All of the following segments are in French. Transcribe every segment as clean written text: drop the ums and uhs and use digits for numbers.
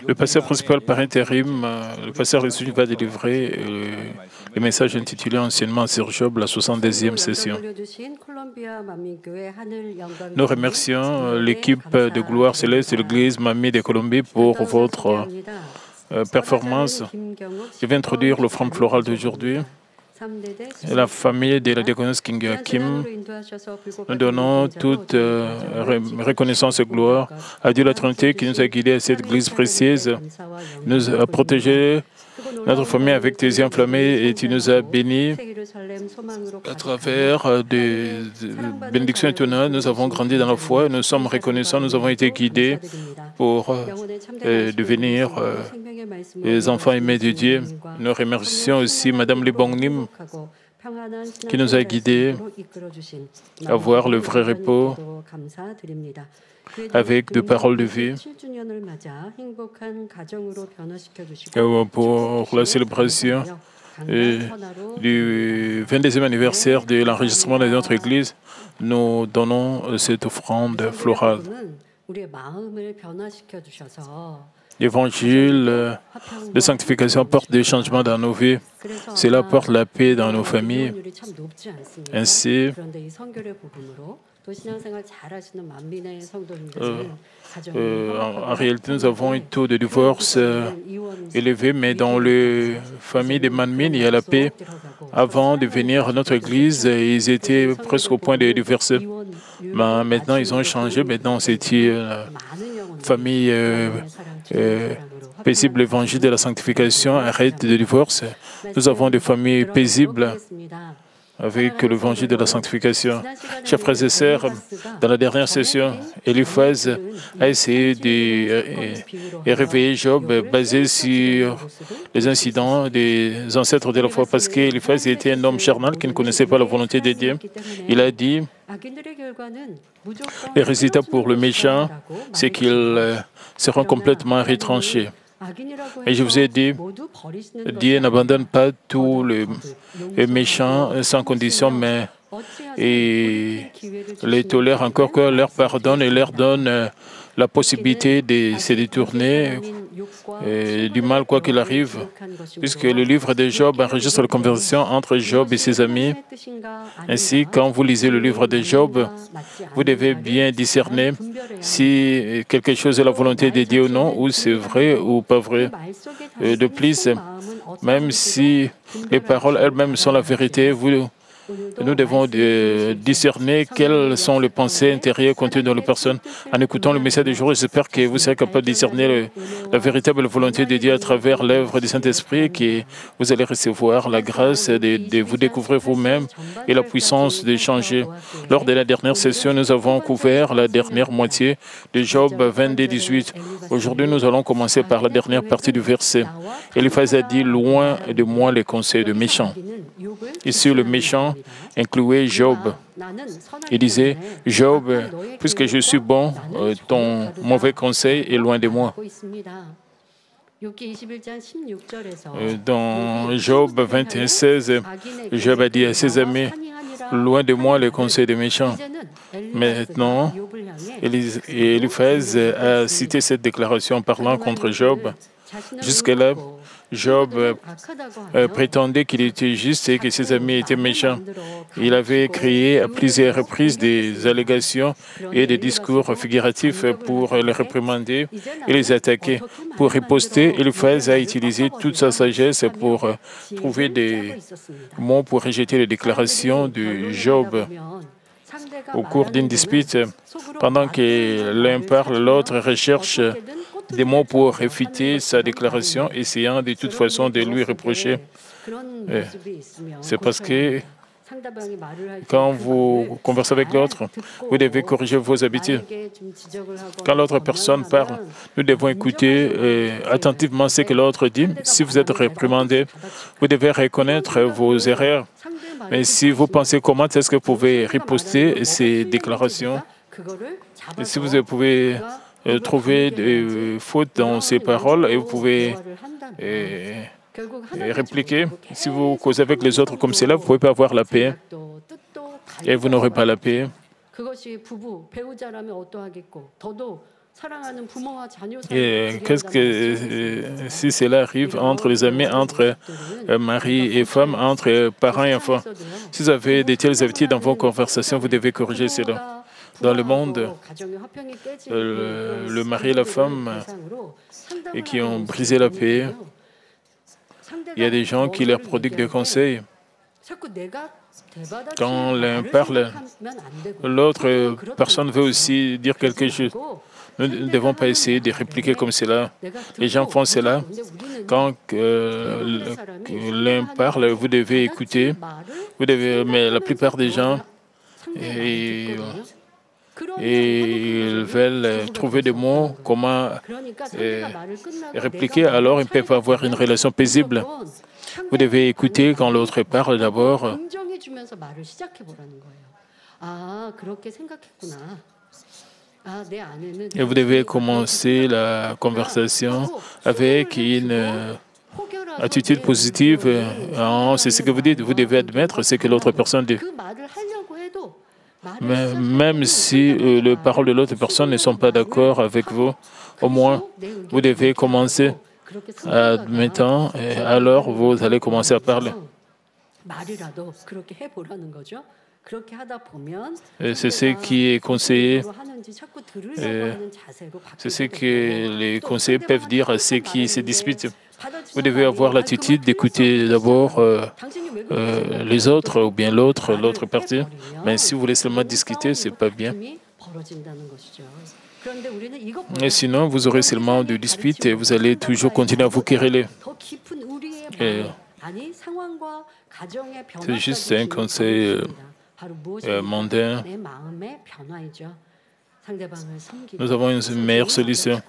Le pasteur principal par intérim, le pasteur Leslie va délivrer le message intitulé anciennement sur Job, la 72e session. Nous remercions l'équipe de Gloire Céleste de l'Église Mamie de Colombie pour votre performance. Je vais introduire l'offrande florale d'aujourd'hui. La famille de la diaconesse King Kim, nous donnons toute reconnaissance et gloire à Dieu la Trinité qui nous a guidés à cette église précieuse, nous a protégé notre famille avec tes yeux enflammés et tu nous as bénis à travers des bénédictions étonnantes. Nous avons grandi dans la foi, nous sommes reconnaissants, nous avons été guidés pour devenir les enfants aimés de Dieu. Nous remercions aussi Madame Libongnim qui nous a guidés à voir le vrai repos avec des paroles de vie. Pour la célébration du 22e anniversaire de l'enregistrement de notre Église, nous donnons cette offrande florale. L'évangile de sanctification apporte des changements dans nos vies. Cela apporte la paix dans nos familles. Ainsi, en réalité, nous avons un taux de divorce élevé, mais dans les familles des Manmin, il y a la paix. Avant de venir à notre église, ils étaient presque au point de divorcer. Mais maintenant, ils ont changé. Maintenant, c'est une famille paisible. L'évangile de la sanctification arrête le divorce. Nous avons des familles paisibles avec l'évangile de la sanctification. Chers frères et sœurs, dans la dernière session, Eliphaz a essayé de réveiller Job basé sur les incidents des ancêtres de la foi, parce qu'Eliphaz était un homme charnel qui ne connaissait pas la volonté de Dieu. Il a dit, les résultats pour le méchant, c'est qu'ils seront complètement retranchés. Et je vous ai dit, Dieu n'abandonne pas tous les méchants sans condition, mais il les tolère encore, que leur pardonne et leur donne la possibilité de se détourner du mal, quoi qu'il arrive, puisque le livre de Job enregistre la conversation entre Job et ses amis. Ainsi, quand vous lisez le livre de Job, vous devez bien discerner si quelque chose est la volonté de Dieu ou non, ou c'est vrai ou pas vrai. De plus, même si les paroles elles-mêmes sont la vérité, nous devons discerner quelles sont les pensées intérieures contenues dans les personnes. En écoutant le message du jour, j'espère que vous serez capable de discerner la véritable volonté de Dieu à travers l'œuvre du Saint-Esprit, que vous allez recevoir la grâce de vous découvrir vous-même et la puissance de changer. Lors de la dernière session, nous avons couvert la dernière moitié de Job 22-18. Aujourd'hui, nous allons commencer par la dernière partie du verset. Eliphaz a dit « Loin de moi les conseils de méchants ». Ici, le méchant incluait Job. Il disait, Job, puisque je suis bon, ton mauvais conseil est loin de moi. Dans Job 21-16, Job a dit à ses amis, loin de moi les conseils des méchants. Maintenant, Eliphaz a cité cette déclaration en parlant contre Job. Jusque-là, Job prétendait qu'il était juste et que ses amis étaient méchants. Il avait créé à plusieurs reprises des allégations et des discours figuratifs pour les réprimander et les attaquer. Pour riposter, Eliphaz a utilisé toute sa sagesse pour trouver des mots pour rejeter les déclarations de Job. Au cours d'une dispute, pendant que l'un parle, l'autre recherche des mots pour réfuter sa déclaration, essayant de toute façon de lui reprocher. C'est parce que quand vous conversez avec l'autre, vous devez corriger vos habitudes. Quand l'autre personne parle, nous devons écouter attentivement ce que l'autre dit. Si vous êtes réprimandé, vous devez reconnaître vos erreurs. Mais si vous pensez comment est-ce que vous pouvez riposter ces déclarations, et si vous pouvez trouver des fautes dans ces paroles et vous pouvez répliquer. Si vous causez avec les autres comme cela, vous ne pouvez pas avoir la paix et vous n'aurez pas la paix. Et qu'est-ce que si cela arrive entre les amis, entre mari et femme, entre parents et enfants? Si vous avez de telles habitudes dans vos conversations, vous devez corriger cela. Dans le monde, le mari et la femme et qui ont brisé la paix, il y a des gens qui leur prodiguent des conseils. Quand l'un parle, l'autre personne veut aussi dire quelque chose. Nous ne devons pas essayer de répliquer comme cela. Les gens font cela. Quand l'un parle, vous devez écouter. Mais la plupart des gens, ils veulent trouver des mots, comment répliquer, alors ils peuvent avoir une relation paisible. Vous devez écouter quand l'autre parle d'abord. Et vous devez commencer la conversation avec une attitude positive. C'est ce que vous dites. Vous devez admettre ce que l'autre personne dit. Mais même si les paroles de l'autre personne ne sont pas d'accord avec vous, au moins, vous devez commencer admettant, et alors vous allez commencer à parler. C'est ce qui est conseillé. C'est ce que les conseillers peuvent dire à ceux qui se disputent. Vous devez avoir l'attitude d'écouter d'abord les autres ou bien l'autre partie. Mais si vous voulez seulement discuter, ce n'est pas bien. Et sinon, vous aurez seulement des disputes et vous allez toujours continuer à vous quereller. C'est juste un conseil mondain. Nous avons une meilleure solution.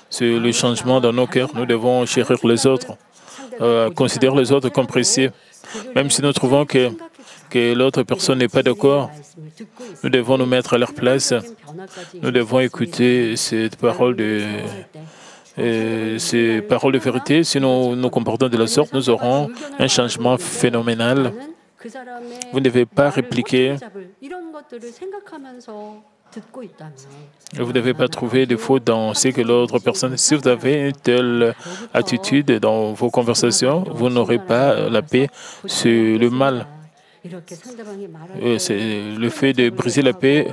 C'est le changement dans nos cœurs. Nous devons chérir les autres, considérer les autres comme précieux. Même si nous trouvons que l'autre personne n'est pas d'accord, nous devons nous mettre à leur place. Nous devons écouter ces paroles de vérité. Si nous nous comportons de la sorte, nous aurons un changement phénoménal. Vous ne devez pas répliquer. Vous ne devez pas trouver de fautes dans ce que l'autre personne... Si vous avez une telle attitude dans vos conversations, vous n'aurez pas la paix sur le mal. C'est le fait de briser la paix.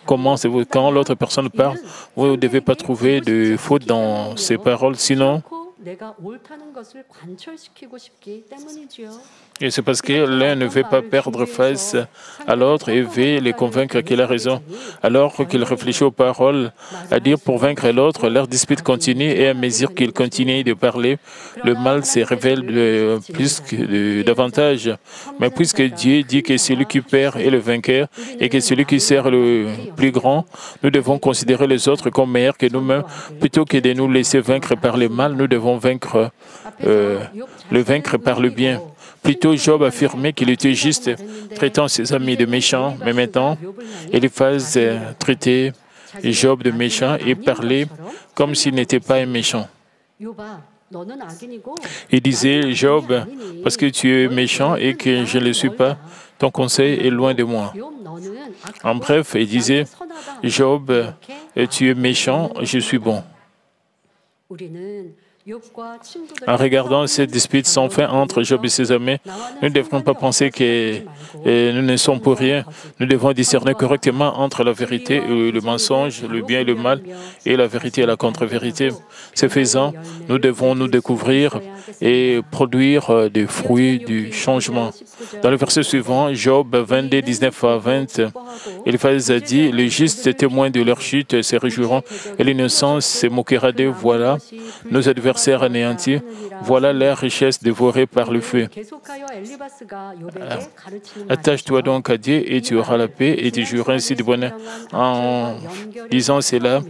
Quand l'autre personne parle, vous ne devez pas trouver de fautes dans ses paroles, sinon... Et c'est parce que l'un ne veut pas perdre face à l'autre et veut les convaincre qu'il a raison. Alors qu'il réfléchit aux paroles à dire pour vaincre l'autre, leur dispute continue et à mesure qu'il continue de parler, le mal se révèle davantage. Mais puisque Dieu dit que celui qui perd est le vainqueur et que celui qui sert le plus grand, nous devons considérer les autres comme meilleurs que nous-mêmes. Plutôt que de nous laisser vaincre par le mal, nous devons le vaincre par le bien. Plutôt, Job affirmait qu'il était juste, traitant ses amis de méchants, mais maintenant, Eliphaz traitait Job de méchant et parlait comme s'il n'était pas un méchant. Il disait, Job, parce que tu es méchant et que je ne le suis pas, ton conseil est loin de moi. En bref, il disait, Job, tu es méchant, je suis bon. En regardant cette dispute sans fin entre Job et ses amis, nous ne devrons pas penser que nous ne sommes pour rien. Nous devons discerner correctement entre la vérité et le mensonge, le bien et le mal, et la vérité et la contre-vérité. Ce faisant, nous devons nous découvrir et produire des fruits du changement. Dans le verset suivant, Job 22, 19 à 20, Eliphaz a dit, « Les justes témoins de leur chute se réjouiront, et l'innocent se moquera d'eux. Voilà, nos adversaires anéantis, voilà leur richesse dévorée par le feu. Attache-toi donc à Dieu et tu auras la paix et tu jouiras ainsi de bonheur. » En disant cela,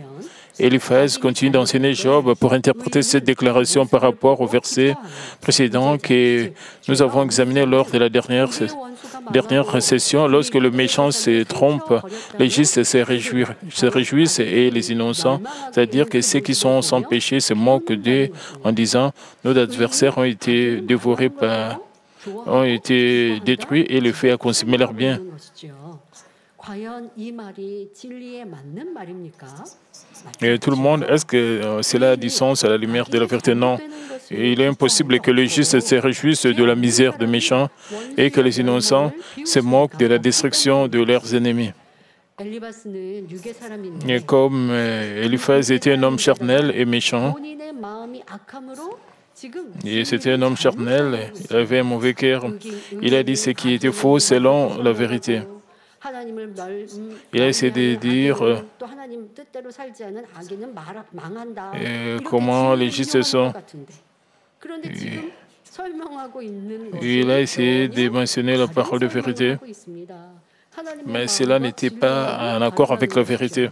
Eliphaz continue d'enseigner Job pour interpréter cette déclaration par rapport au verset précédent que nous avons examiné lors de la dernière session. Lorsque le méchant se trompe, les justes se réjouissent et les innocents, c'est-à-dire que ceux qui sont sans péché se moquent d'eux en disant « Nos adversaires ont été détruits et le feu a consumé leurs biens. » Et tout le monde, est-ce que cela a du sens à la lumière de la vérité? Non. Et il est impossible que les justes se réjouissent de la misère des méchants et que les innocents se moquent de la destruction de leurs ennemis. Et comme Eliphaz était un homme charnel et méchant, et c'était un homme charnel, il avait un mauvais cœur, il a dit ce qui était faux selon la vérité. Il a essayé de dire comment les justes sont. Il a essayé de mentionner la parole de vérité, mais cela n'était pas en accord avec la vérité.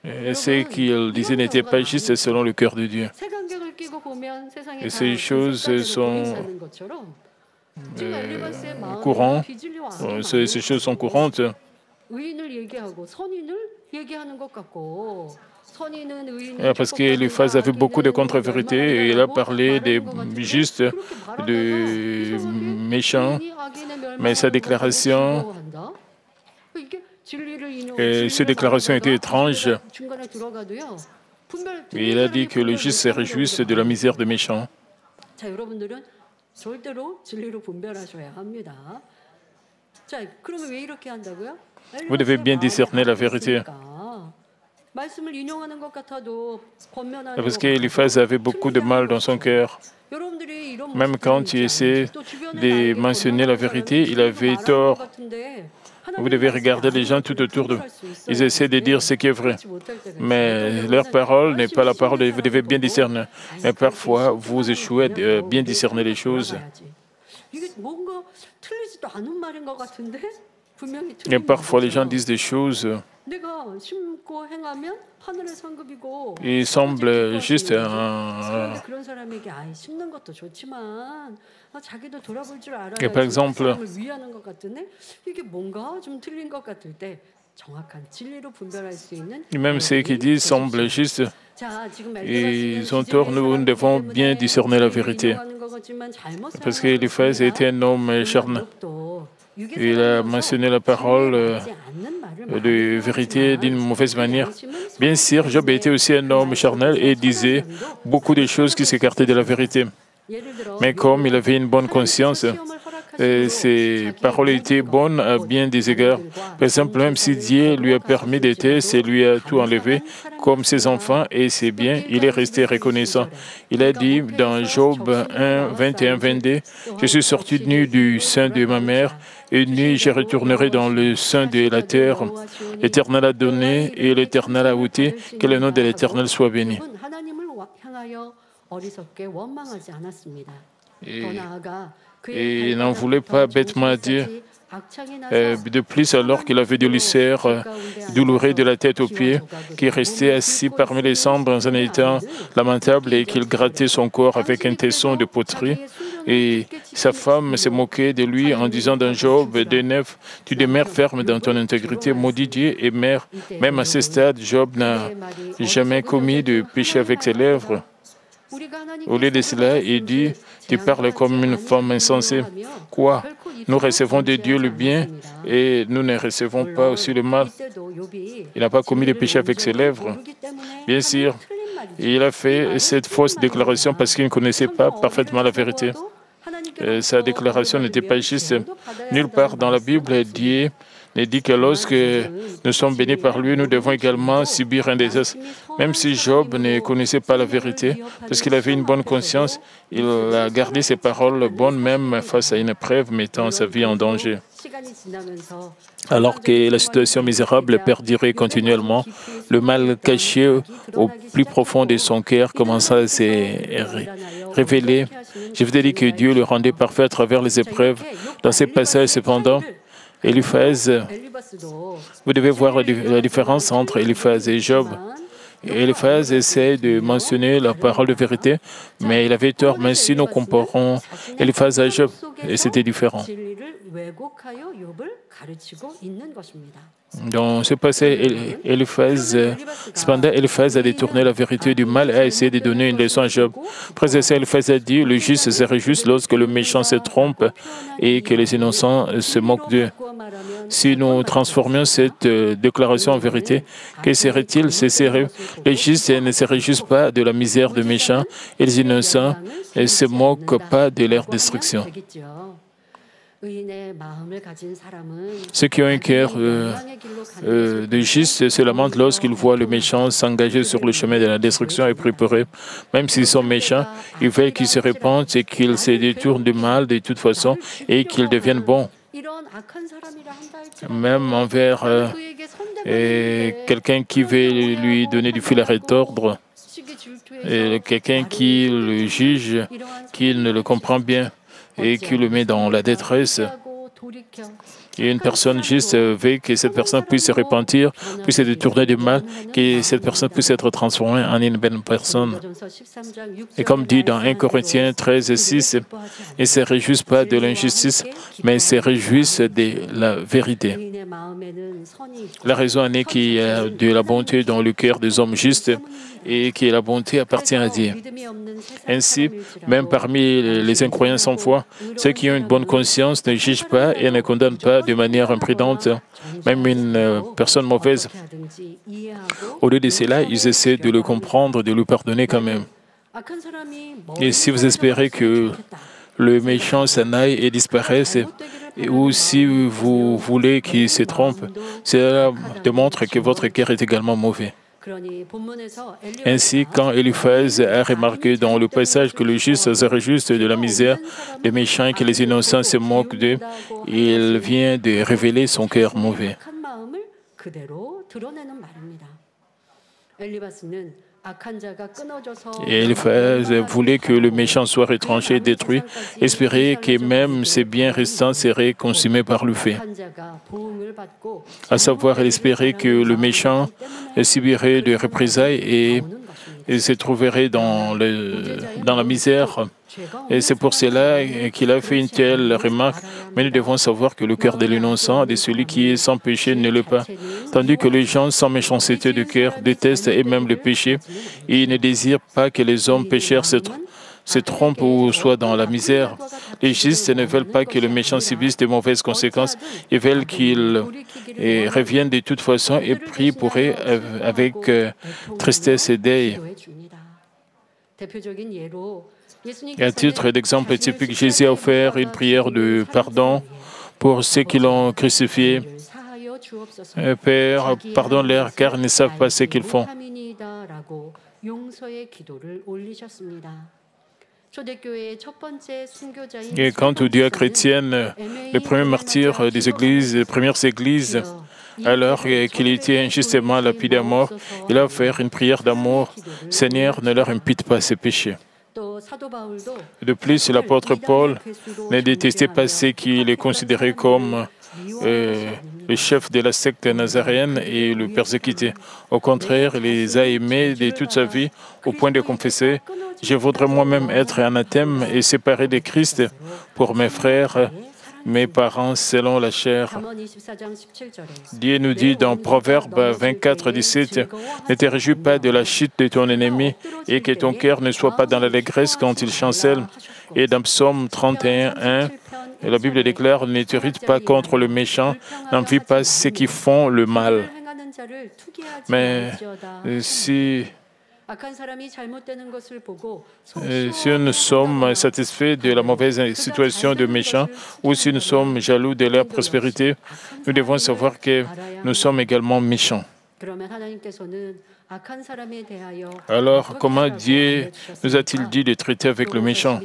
Ce qu'il disait n'était pas juste selon le cœur de Dieu. Et ces choses sont courantes. Ces choses sont courantes. Parce qu'Eliphaz avait beaucoup de contre-vérités et il a parlé des justes, des méchants, mais sa déclaration, ces déclarations étaient étranges. Et il a dit que le juste se réjouisse de la misère des méchants. Vous devez bien discerner la vérité. Parce qu'Eliphaz avait beaucoup de mal dans son cœur. Même quand il essaie de mentionner la vérité, il avait tort. Vous devez regarder les gens tout autour d'eux. Ils essaient de dire ce qui est vrai. Mais leur parole n'est pas la parole. Vous devez bien discerner. Mais parfois, vous échouez à bien discerner les choses. Et parfois, les gens disent des choses. Il semble juste et par exemple, même ceux qui disent semblent juste, ils ont tort. Nous devons bien discerner la vérité. Parce qu'Eliphaz était un homme charnel. Il a mentionné la parole de vérité d'une mauvaise manière. Bien sûr, Job était aussi un homme charnel et disait beaucoup de choses qui s'écartaient de la vérité. Mais comme il avait une bonne conscience, ses paroles étaient bonnes à bien des égards. Par exemple, même si Dieu lui a permis d'être, et lui a tout enlevé, comme ses enfants et ses biens, il est resté reconnaissant. Il a dit dans Job 1, 21, 22, « Je suis sorti nu du sein de ma mère, et nu je retournerai dans le sein de la terre. L'Éternel a donné et l'Éternel a ôté, que le nom de l'Éternel soit béni. » Et il n'en voulait pas bêtement dire. De plus, alors qu'il avait des ulcères douloureux de la tête aux pieds, qu'il restait assis parmi les cendres dans un état lamentable et qu'il grattait son corps avec un tesson de poterie. Et sa femme se moquait de lui en disant dans Job 2:9, « Tu demeures ferme dans ton intégrité, maudit Dieu et mère. » Même à ce stade, Job n'a jamais commis de péché avec ses lèvres. Au lieu de cela, il dit, « Tu parles comme une femme insensée. » Quoi? Nous recevons de Dieu le bien et nous ne recevons pas aussi le mal. Il n'a pas commis de péché avec ses lèvres. Bien sûr, il a fait cette fausse déclaration parce qu'il ne connaissait pas parfaitement la vérité. Sa déclaration n'était pas juste. Nulle part dans la Bible, Dieu ne dit que lorsque nous sommes bénis par lui, nous devons également subir un désastre. Même si Job ne connaissait pas la vérité, parce qu'il avait une bonne conscience, il a gardé ses paroles bonnes même face à une épreuve mettant sa vie en danger. Alors que la situation misérable perdurait continuellement, le mal caché au plus profond de son cœur commença à se révéler. Je vous ai dit que Dieu le rendait parfait à travers les épreuves. Dans ces passages, cependant, Eliphaz, vous devez voir la différence entre Eliphaz et Job. Eliphaz essaie de mentionner la parole de vérité, mais il avait tort. Mais si nous comparons Eliphaz à Job, c'était différent. Dans ce passage, cependant, Eliphaz a détourné la vérité du mal et a essayé de donner une leçon à Job. Après ça, Eliphaz a dit, le juste serait juste lorsque le méchant se trompe et que les innocents se moquent d'eux. Si nous transformions cette déclaration en vérité, que serait-il? Les justes ne se réjouissent pas de la misère des méchants et les innocents et ne se moquent pas de leur destruction. Ceux qui ont un cœur de juste se lamentent lorsqu'ils voient le méchant s'engager sur le chemin de la destruction et prient pour eux. Même s'ils sont méchants, ils veulent qu'ils se répandent et qu'ils se détournent du mal de toute façon et qu'ils deviennent bons. Même envers quelqu'un qui veut lui donner du fil à retordre, quelqu'un qui le juge, qui ne le comprend bien et qui le met dans la détresse. Et une personne juste veut que cette personne puisse se repentir, puisse se détourner du mal, que cette personne puisse être transformée en une bonne personne. Et comme dit dans 1 Corinthiens 13, 6, ils ne se réjouissent pas de l'injustice, mais ils se réjouissent de la vérité. La raison en est qu'il y a de la bonté dans le cœur des hommes justes et que la bonté appartient à Dieu. Ainsi, même parmi les incroyants sans foi, ceux qui ont une bonne conscience ne jugent pas et ne condamnent pas de manière imprudente, même une personne mauvaise. Au lieu de cela, ils essaient de le comprendre, de le pardonner quand même. Et si vous espérez que le méchant s'en aille et disparaisse, ou si vous voulez qu'il se trompe, cela démontre que votre cœur est également mauvais. Ainsi, quand Eliphaz a remarqué dans le passage que le juste se réjouit de la misère des méchants et que les innocents se moquent d'eux, il vient de révéler son cœur mauvais. Et Eliphaz voulait que le méchant soit retranché, détruit, espérait que même ses biens restants seraient consumés par le feu. À savoir, il espérait que le méchant subirait de représailles et se trouverait dans la misère. Et c'est pour cela qu'il a fait une telle remarque. Mais nous devons savoir que le cœur de l'innocent, de celui qui est sans péché, ne l'est pas. Tandis que les gens sans méchanceté de cœur détestent et même le péché, et ils ne désirent pas que les hommes pécheurs se trompent ou soient dans la misère. Les justes ne veulent pas que le méchant subisse de mauvaises conséquences. Ils veulent qu'il revienne de toute façon et prient pour eux avec tristesse et deuil. À titre d'exemple typique, Jésus a offert une prière de pardon pour ceux qui l'ont crucifié. Père, pardonne-leur car ils ne savent pas ce qu'ils font. Et quant aux dieux chrétiens, les premiers martyrs des églises, les premières églises, alors qu'il était injustement lapidé à mort, il a offert une prière d'amour. Seigneur, ne leur impute pas ses péchés. De plus, l'apôtre Paul ne détestait pas ceux qui les considéraient comme le chef de la secte nazaréenne et le persécutait. Au contraire, il les a aimés de toute sa vie au point de confesser « Je voudrais moi-même être anathème et séparé de Christ pour mes frères, mes parents selon la chair. » Dieu nous dit dans Proverbe 24, 17, « Ne te réjouis pas de la chute de ton ennemi et que ton cœur ne soit pas dans l'allégresse quand il chancelle. » Et dans Psaume 31, 1, la Bible déclare « Ne t'irrite pas contre le méchant, n'envie pas ceux qui font le mal. » Mais si nous sommes satisfaits de la mauvaise situation des méchants ou si nous sommes jaloux de leur prospérité, nous devons savoir que nous sommes également méchants. Alors, comment Dieu nous a-t-il dit de traiter avec le méchant?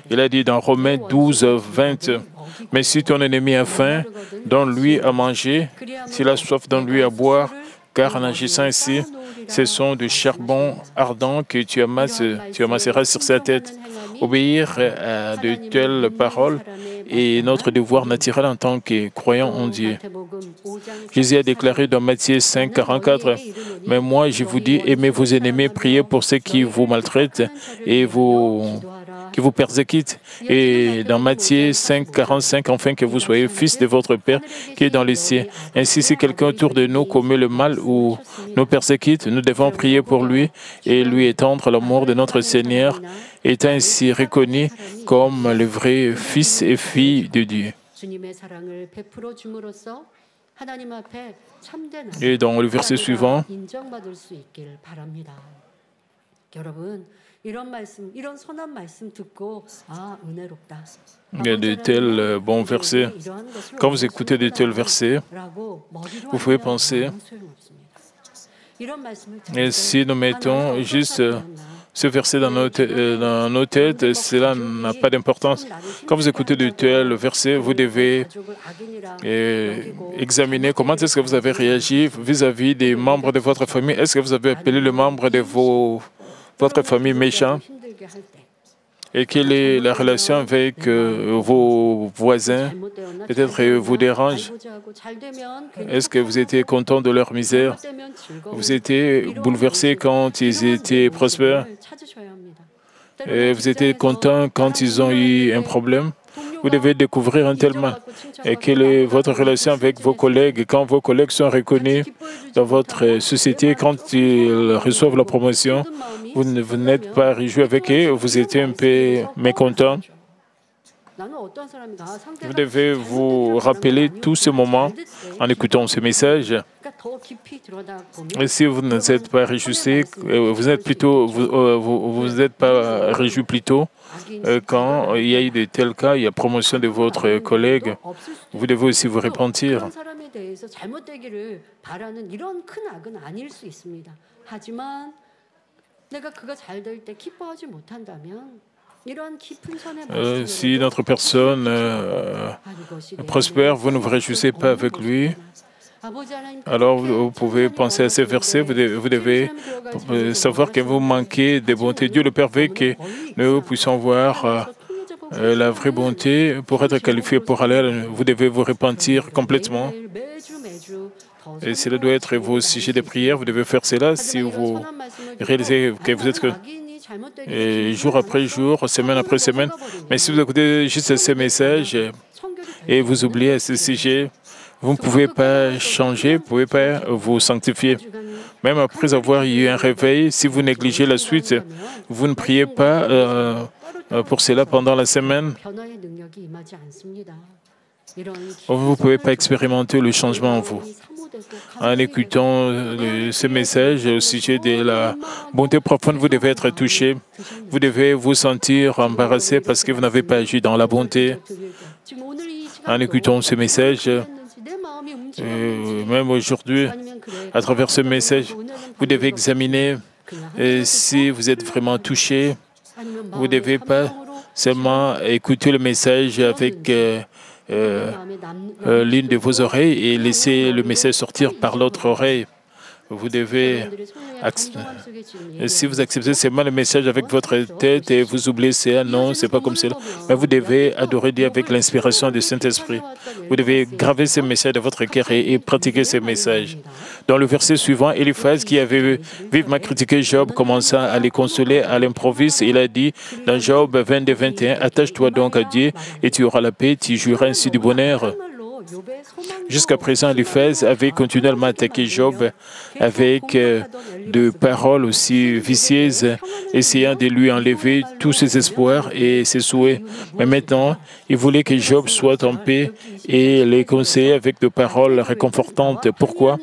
Il a dit dans Romains 12, 20, « Mais si ton ennemi a faim, donne-lui à manger, s'il a soif, donne-lui à boire, car en agissant ainsi, ce sont du charbon ardent que tu amasseras sur sa tête. » Obéir à de telles paroles est notre devoir naturel en tant que croyants en Dieu. Jésus a déclaré dans Matthieu 5, 44, « Mais moi, je vous dis, aimez vos ennemis, priez pour ceux qui vous maltraitent et qui vous persécutent. » Et dans Matthieu 5, 45, « Enfin que vous soyez fils de votre Père qui est dans les cieux. Ainsi, si quelqu'un autour de nous commet le mal ou nous persécute, nous devons prier pour lui et lui étendre l'amour de notre Seigneur, étant ainsi reconnu comme le vrai fils et fille de Dieu. » Et dans le verset suivant, il y a de tels bons versets. Quand vous écoutez de tels versets, vous pouvez penser, et si nous mettons juste ce verset dans nos têtes, cela n'a pas d'importance. Quand vous écoutez de tels versets, vous devez examiner comment est-ce que vous avez réagi vis-à-vis des membres de votre famille. Est-ce que vous avez appelé le membre de votre famille méchant? Et quelle est la relation avec vos voisins? Peut-être vous dérange. Est-ce que vous étiez content de leur misère? Vous étiez bouleversé quand ils étaient prospères? Et vous étiez content quand ils ont eu un problème? Vous devez découvrir un tel mal. Et quelle est votre relation avec vos collègues? Quand vos collègues sont reconnus dans votre société, quand ils reçoivent la promotion, vous n'êtes pas réjoui avec eux, vous étiez un peu mécontent. Vous devez vous rappeler tous ces moments en écoutant ce message. Et si vous ne êtes pas réjoui, vous n'êtes pas réjoui plutôt quand il y a eu de tels cas, il y a promotion de votre collègue, vous devez aussi vous repentir. Si notre personne prospère, vous ne vous réjouissez pas avec lui, alors vous pouvez penser à ces versets, vous devez savoir que vous manquez de bonté. Dieu le permet que nous puissions voir la vraie bonté pour être qualifié pour aller. Vous devez vous repentir complètement. Et cela doit être vos sujets de prière. Vous devez faire cela si vous réalisez que vous êtes jour après jour, semaine après semaine. Mais si vous écoutez juste ces messages et vous oubliez ce sujet, vous ne pouvez pas changer, vous ne pouvez pas vous sanctifier. Même après avoir eu un réveil, si vous négligez la suite, vous ne priez pas pour cela pendant la semaine, vous ne pouvez pas expérimenter le changement en vous. En écoutant ce message au sujet de la bonté profonde, vous devez être touché. Vous devez vous sentir embarrassé parce que vous n'avez pas agi dans la bonté. En écoutant ce message, même aujourd'hui, à travers ce message, vous devez examiner si vous êtes vraiment touché. Vous ne devez pas seulement écouter le message avec l'une de vos oreilles et laisser le message sortir par l'autre oreille. Vous devez, si vous acceptez seulement le message avec votre tête et vous oubliez ça, non, c'est pas comme cela. Mais vous devez adorer Dieu avec l'inspiration du Saint-Esprit. Vous devez graver ces messages de votre cœur et pratiquer ces messages. Dans le verset suivant, Eliphaz, qui avait vivement critiqué Job, commença à les consoler à l'improviste. Il a dit dans Job 22-21, « Attache-toi donc à Dieu et tu auras la paix, tu jouiras ainsi du bonheur. » Jusqu'à présent, Eliphaz avait continuellement attaqué Job avec de paroles aussi vicieuses, essayant de lui enlever tous ses espoirs et ses souhaits. Mais maintenant, il voulait que Job soit en paix et les conseiller avec de paroles réconfortantes. Pourquoi?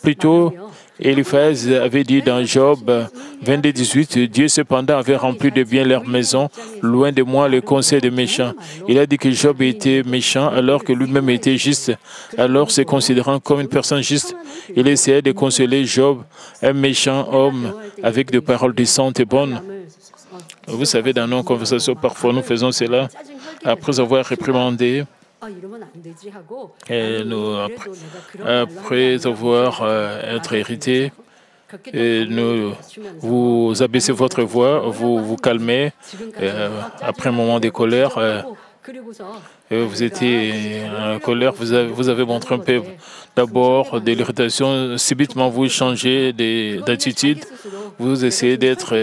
Plutôt, Eliphaz avait dit dans Job 22-18, « Dieu cependant avait rempli de bien leur maison, loin de moi les conseils des méchants. » Il a dit que Job était méchant alors que lui-même était juste. Alors, se considérant comme une personne juste, il essayait de consoler Job, un méchant homme, avec des paroles décentes et bonnes. Vous savez, dans nos conversations, parfois nous faisons cela après avoir réprimandé. Et nous, après avoir été irrité, vous abaissez votre voix, vous vous calmez. Après un moment de colère, vous étiez en colère, vous avez montré un peu d'abord de l'irritation. Subitement, vous changez d'attitude, vous essayez d'être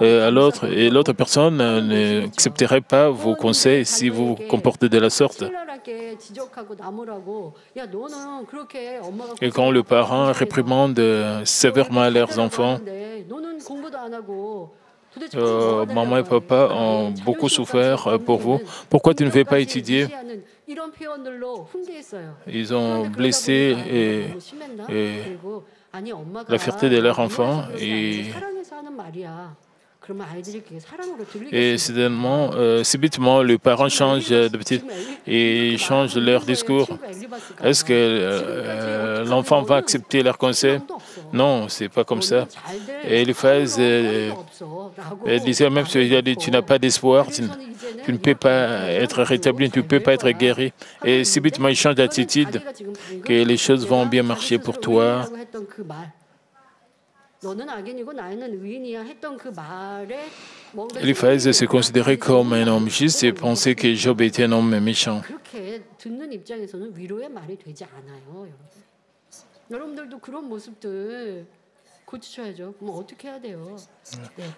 à l'autre, et l'autre personne n'accepterait pas vos conseils si vous vous comportez de la sorte. Et quand le parent réprimande sévèrement leurs enfants, maman et papa ont beaucoup souffert pour vous. Pourquoi tu ne veux pas étudier? Ils ont blessé la fierté de leur enfant et subitement, le parent change d'habitude et change leur discours. Est-ce que l'enfant va accepter leur conseil? Non, c'est pas comme ça. Et Eliphaz disait même, tu n'as pas d'espoir, tu ne peux pas être rétabli, tu ne peux pas être guéri. Et subitement, il change d'attitude, que les choses vont bien marcher pour toi. Eliphaz se considérait comme un homme juste et pensait que Job était un homme méchant.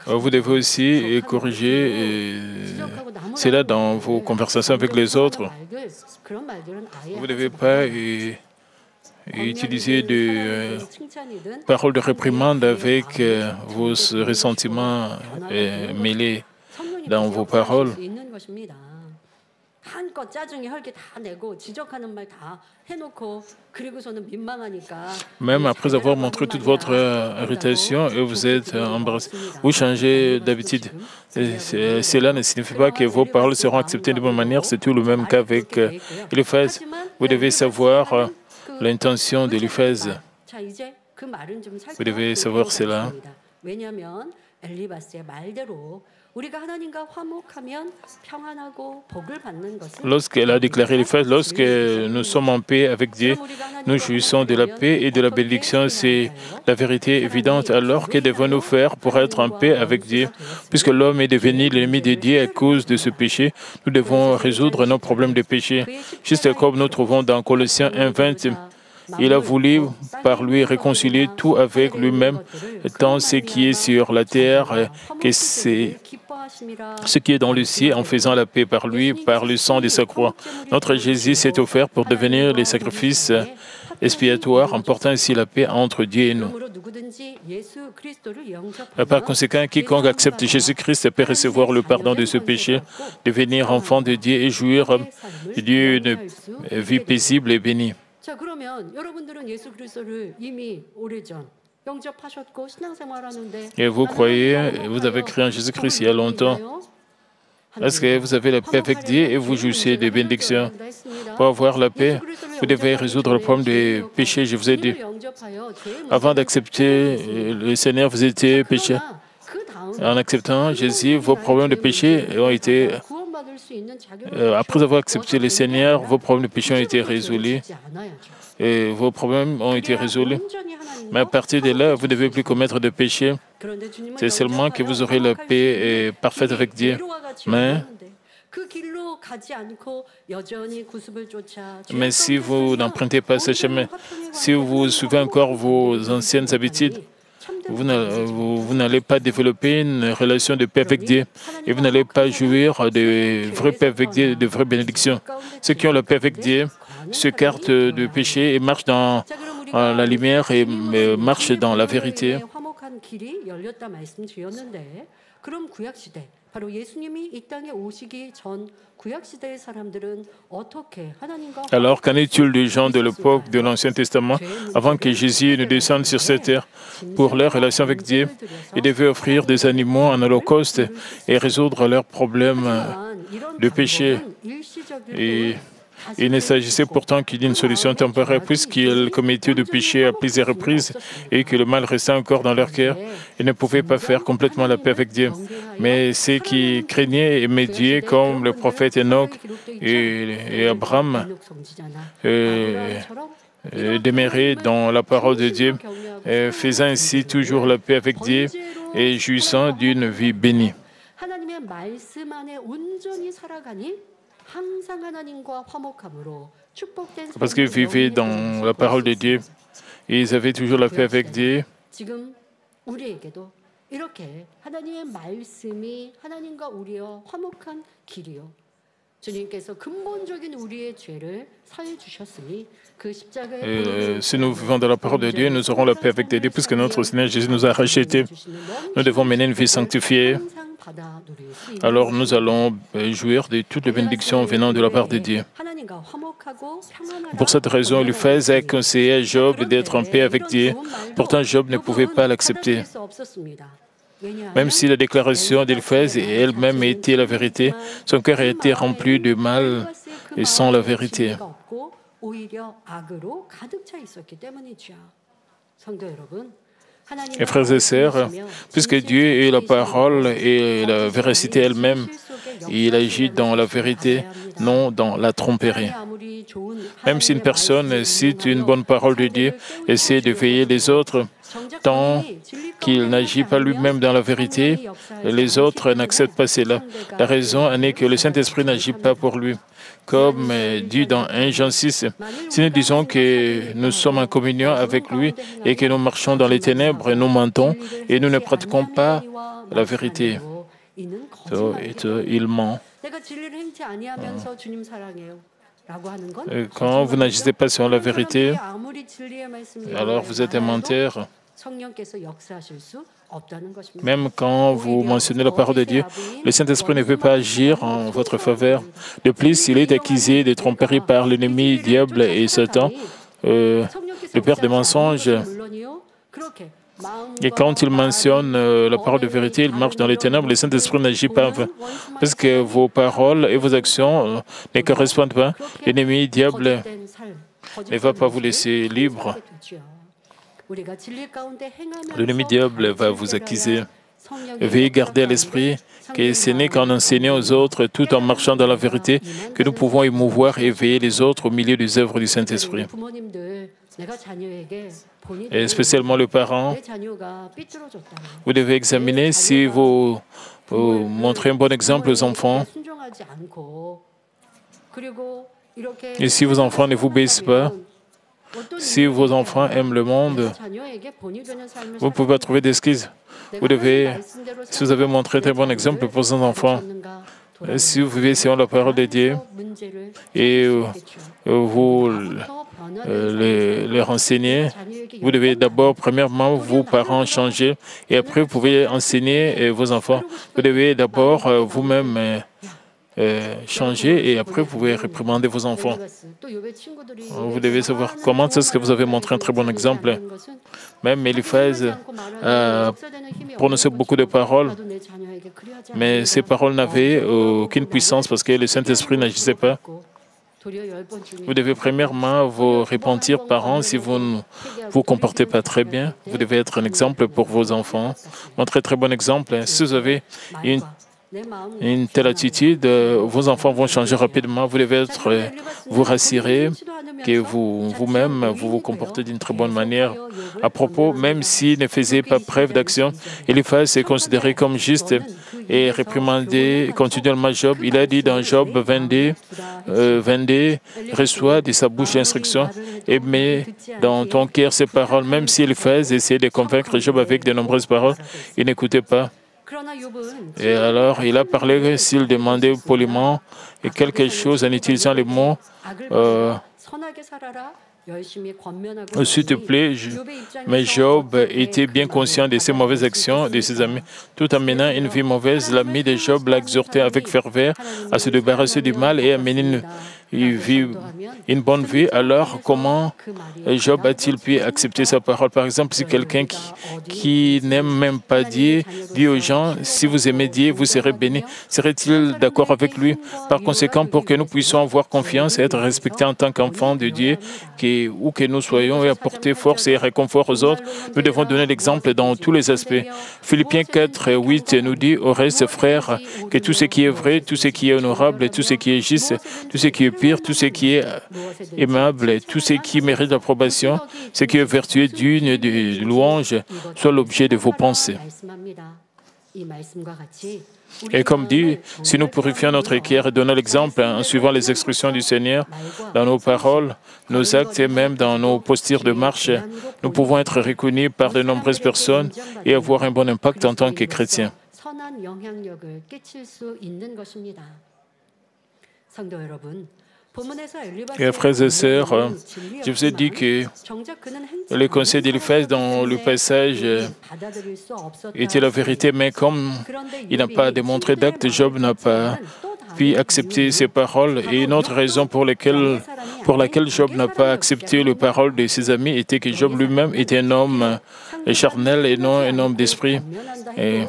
Vous devez aussi corriger cela dans vos conversations avec les autres. Vous ne devez pas utiliser des paroles de réprimande avec vos ressentiments mêlés dans vos paroles. Même après avoir montré toute votre irritation et vous êtes embarrassé, vous changez d'habitude. Cela ne signifie pas que vos paroles seront acceptées de bonne manière. C'est tout le même qu'avec Eliphaz. Vous devez savoir l'intention d'Eliphaz. Vous devez savoir cela. Lorsqu'elle a déclaré Eliphaz, lorsque nous sommes en paix avec Dieu, nous jouissons de la paix et de la bénédiction. C'est la vérité évidente. Alors, que devons-nous faire pour être en paix avec Dieu? Puisque l'homme est devenu l'ennemi de Dieu à cause de ce péché, nous devons résoudre nos problèmes de péché. Juste comme nous trouvons dans Colossiens 1:20, il a voulu par lui réconcilier tout avec lui-même, tant ce qui est sur la terre que ce qui est dans le ciel, en faisant la paix par lui, par le sang de sa croix. Notre Jésus s'est offert pour devenir le sacrifice expiatoire, en portant ainsi la paix entre Dieu et nous. Par conséquent, quiconque accepte Jésus-Christ peut recevoir le pardon de ce péché, devenir enfant de Dieu et jouir d'une vie paisible et bénie. Et vous croyez, vous avez cru en Jésus-Christ il y a longtemps. Est-ce que vous avez la paix avec Dieu et vous jouissez des bénédictions? Pour avoir la paix, vous devez résoudre le problème des péchés, je vous ai dit. Avant d'accepter le Seigneur, vous étiez péché. En acceptant Jésus, vos problèmes de péché ont été... après avoir accepté le Seigneur, vos problèmes de péché ont été résolus. Et vos problèmes ont été résolus. Mais à partir de là, vous ne devez plus commettre de péché. C'est seulement que vous aurez la paix parfaite avec Dieu. Mais si vous n'empruntez pas ce chemin, si vous suivez encore vos anciennes habitudes, vous n'allez pas développer une relation de paix avec Dieu et vous n'allez pas jouir de vraie paix avec Dieu, de vraies bénédictions. Ceux qui ont la paix avec Dieu s'écartent du péché et marchent dans la lumière et marchent dans la vérité. Alors, qu'en est-il des gens de l'époque de l'Ancien Testament, avant que Jésus ne descende sur cette terre? Pour leur relation avec Dieu, ils devaient offrir des animaux en holocauste et résoudre leurs problèmes de péché. Et il ne s'agissait pourtant que d'une solution temporaire, puisqu'ils commettaient du péché à plusieurs reprises et que le mal restait encore dans leur cœur. Ils ne pouvaient pas faire complètement la paix avec Dieu. Mais ceux qui craignaient et aimaient Dieu, comme le prophète Enoch et Abraham, demeuraient dans la parole de Dieu, faisant ainsi toujours la paix avec Dieu et jouissant d'une vie bénie. Parce qu'ils vivaient dans la parole de Dieu et ils avaient toujours la paix avec Dieu. Si nous vivons dans la parole de Dieu, nous aurons la paix avec Dieu, puisque notre Seigneur Jésus nous a rachetés. Nous devons mener une vie sanctifiée alors nous allons jouir de toutes les bénédictions venant de la part de Dieu. Pour cette raison, Eliphaz a conseillé à Job d'être en paix avec Dieu. Pourtant, Job ne pouvait pas l'accepter. Même si la déclaration d'Eliphaz elle-même était la vérité, son cœur a été rempli de mal et sans la vérité. Et frères et sœurs, puisque Dieu est la parole et la véracité elle-même, il agit dans la vérité, non dans la tromperie. Même si une personne cite une bonne parole de Dieu, essaie de veiller les autres, tant qu'il n'agit pas lui-même dans la vérité, les autres n'acceptent pas cela. La raison en est que le Saint-Esprit n'agit pas pour lui. Comme dit dans 1 Jean 6, si nous disons que nous sommes en communion avec lui et que nous marchons dans les ténèbres, nous mentons et nous ne pratiquons pas la vérité. Il ment. Quand vous n'agissez pas sur la vérité, alors vous êtes un menteur. Même quand vous mentionnez la parole de Dieu, le Saint-Esprit ne veut pas agir en votre faveur. De plus, il est accusé de tromperie par l'ennemi, diable et Satan, le père des mensonges. Et quand il mentionne la parole de vérité, il marche dans les ténèbres, le Saint-Esprit n'agit pas parce que vos paroles et vos actions ne correspondent pas. L'ennemi, diable, ne va pas vous laisser libre. L'ennemi diable va vous accuser. Veuillez garder à l'esprit que ce n'est qu'en enseignant aux autres, tout en marchant dans la vérité, que nous pouvons émouvoir et éveiller les autres au milieu des œuvres du Saint-Esprit. Et spécialement les parents, vous devez examiner si vous montrez un bon exemple aux enfants. Et si vos enfants ne vous obéissent pas, si vos enfants aiment le monde, vous ne pouvez pas trouver d'excuses. Vous devez, si vous avez montré un très bon exemple pour vos enfants, si vous vivez selon la parole de Dieu et vous les renseignez, vous devez d'abord, premièrement, vous, parents, changer et après, vous pouvez enseigner vos enfants. Vous devez d'abord vous-même changer et après, vous pouvez réprimander vos enfants. Vous devez savoir comment est-ce que vous avez montré un très bon exemple. Même Eliphaz a prononcé beaucoup de paroles, mais ces paroles n'avaient aucune puissance parce que le Saint-Esprit n'agissait pas. Vous devez premièrement vous repentir, parents, si vous ne vous comportez pas très bien. Vous devez être un exemple pour vos enfants. Montrer un très bon exemple. Si vous avez une telle attitude, vos enfants vont changer rapidement. Vous devez vous rassurer que vous-même, vous vous comportez d'une très bonne manière. À propos, même s'il ne faisait pas preuve d'action, Eliphaz est considéré comme juste et réprimandé continuellement Job. Il a dit dans Job 22, reçois de sa bouche l'instruction et mets dans ton cœur ces paroles. Même si Eliphaz essayait de convaincre Job avec de nombreuses paroles, il n'écoutait pas. Et alors, il a parlé, s'il demandait poliment quelque chose en utilisant les mots s'il te plaît, mais Job était bien conscient de ses mauvaises actions de ses amis. Tout en menant une vie mauvaise, l'ami de Job l'a exhorté avec ferveur à se débarrasser du mal et à mener une bonne vie. Alors, comment Job a-t-il pu accepter sa parole? Par exemple, si quelqu'un qui n'aime même pas Dieu dit aux gens, si vous aimez Dieu, vous serez bénis, serait-il d'accord avec lui? Par conséquent, pour que nous puissions avoir confiance et être respectés en tant qu'enfants de Dieu, où que nous soyons, et apporter force et réconfort aux autres, nous devons donner l'exemple dans tous les aspects. Philippiens 4, 8 nous dit, au reste, frères, que tout ce qui est vrai, tout ce qui est honorable, tout ce qui est juste, tout ce qui est pire, tout ce qui est aimable, tout ce qui mérite l'approbation, ce qui est vertueux, digne de louange, soit l'objet de vos pensées. Et comme dit, si nous purifions notre cœur et donnons l'exemple en suivant les expressions du Seigneur dans nos paroles, nos actes et même dans nos postures de marche, nous pouvons être reconnus par de nombreuses personnes et avoir un bon impact en tant que chrétiens. Et frères et sœurs, je vous ai dit que le conseil d'Éliphaz dans le passage était la vérité, mais comme il n'a pas démontré d'acte, Job n'a pas pu accepter ses paroles. Et une autre raison pour laquelle Job n'a pas accepté les paroles de ses amis était que Job lui-même était un homme charnel et non un homme d'esprit. Et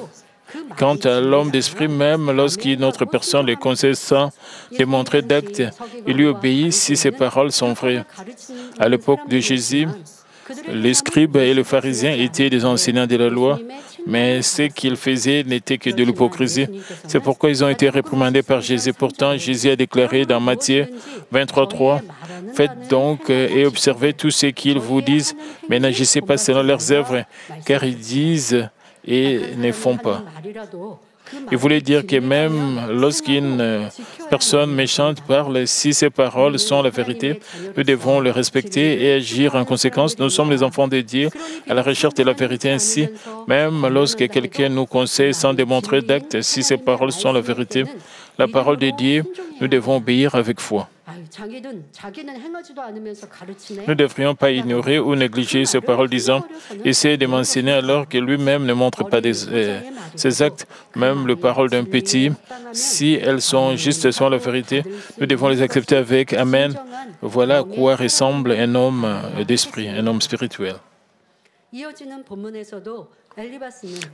quant à l'homme d'esprit, même lorsqu'une autre personne le conseille sans démontrer d'acte, il lui obéit si ses paroles sont vraies. À l'époque de Jésus, les scribes et les pharisiens étaient des enseignants de la loi, mais ce qu'ils faisaient n'était que de l'hypocrisie. C'est pourquoi ils ont été réprimandés par Jésus. Pourtant, Jésus a déclaré dans Matthieu 23:3, « Faites donc et observez tout ce qu'ils vous disent, mais n'agissez pas selon leurs œuvres, car ils disent et ne font pas. » Il voulait dire que même lorsqu'une personne méchante parle, si ses paroles sont la vérité, nous devons le respecter et agir en conséquence. Nous sommes les enfants de Dieu à la recherche de la vérité. Ainsi, même lorsque quelqu'un nous conseille sans démontrer d'acte, si ses paroles sont la vérité, la parole de Dieu, nous devons obéir avec foi. Nous ne devrions pas ignorer ou négliger ces paroles disant « Essayez de m'enseigner alors que lui-même ne montre pas ses actes, même les paroles d'un petit. Si elles sont justes et sont la vérité, nous devons les accepter avec Amen. » Voilà à quoi ressemble un homme d'esprit, un homme spirituel.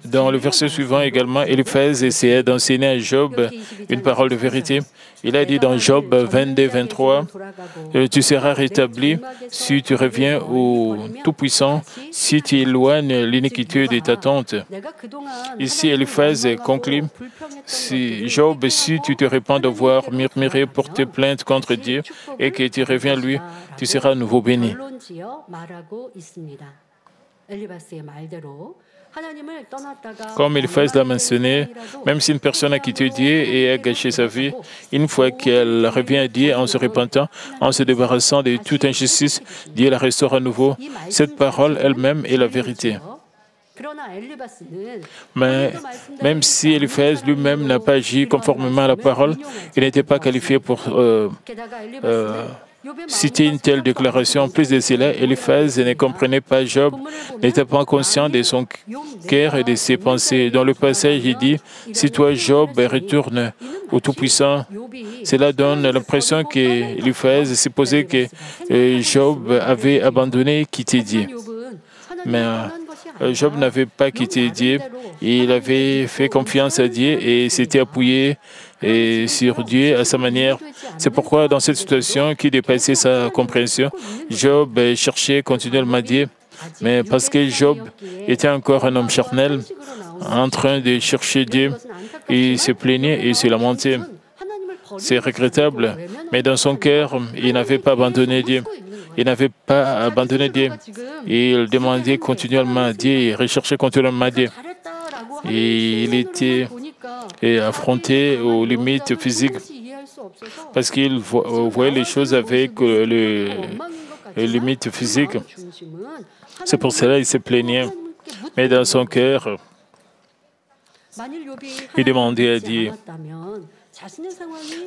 Dans le verset suivant également, Éliphaz essayait d'enseigner à Job une parole de vérité. Il a dit dans Job 22:23, « Tu seras rétabli si tu reviens au Tout-Puissant, si tu éloignes l'iniquité de ta tente. » Ici, Éliphaz conclut, « Si Job, si tu te répands d'avoir murmuré, porté plainte contre Dieu et que tu reviens à lui, tu seras à nouveau béni. » Comme Éliphaz l'a mentionné, même si une personne a quitté Dieu et a gâché sa vie, une fois qu'elle revient à Dieu en se repentant, en se débarrassant de toute injustice, Dieu la restaure à nouveau. Cette parole elle-même est la vérité. Mais même si Éliphaz lui-même n'a pas agi conformément à la parole, il n'était pas qualifié pour citer une telle déclaration. En plus de cela, Éliphaz ne comprenait pas Job, n'était pas conscient de son cœur et de ses pensées. Dans le passage, il dit, « Si toi, Job, retourne au Tout-Puissant », cela donne l'impression qu'Éliphaz supposait que Job avait abandonné et quitté Dieu. Mais Job n'avait pas quitté Dieu, il avait fait confiance à Dieu et s'était appuyé sur Dieu à sa manière. C'est pourquoi, dans cette situation qui dépassait sa compréhension, Job cherchait continuellement Dieu. Mais parce que Job était encore un homme charnel, en train de chercher Dieu, il se plaignait et se lamentait. C'est regrettable, mais dans son cœur, il n'avait pas abandonné Dieu. Il n'avait pas abandonné Dieu. Il demandait continuellement à Dieu, il recherchait continuellement Dieu. Et il était affronté aux limites physiques parce qu'il voyait les choses avec les limites physiques. C'est pour cela qu'il se plaignait. Mais dans son cœur, il demandait à Dieu.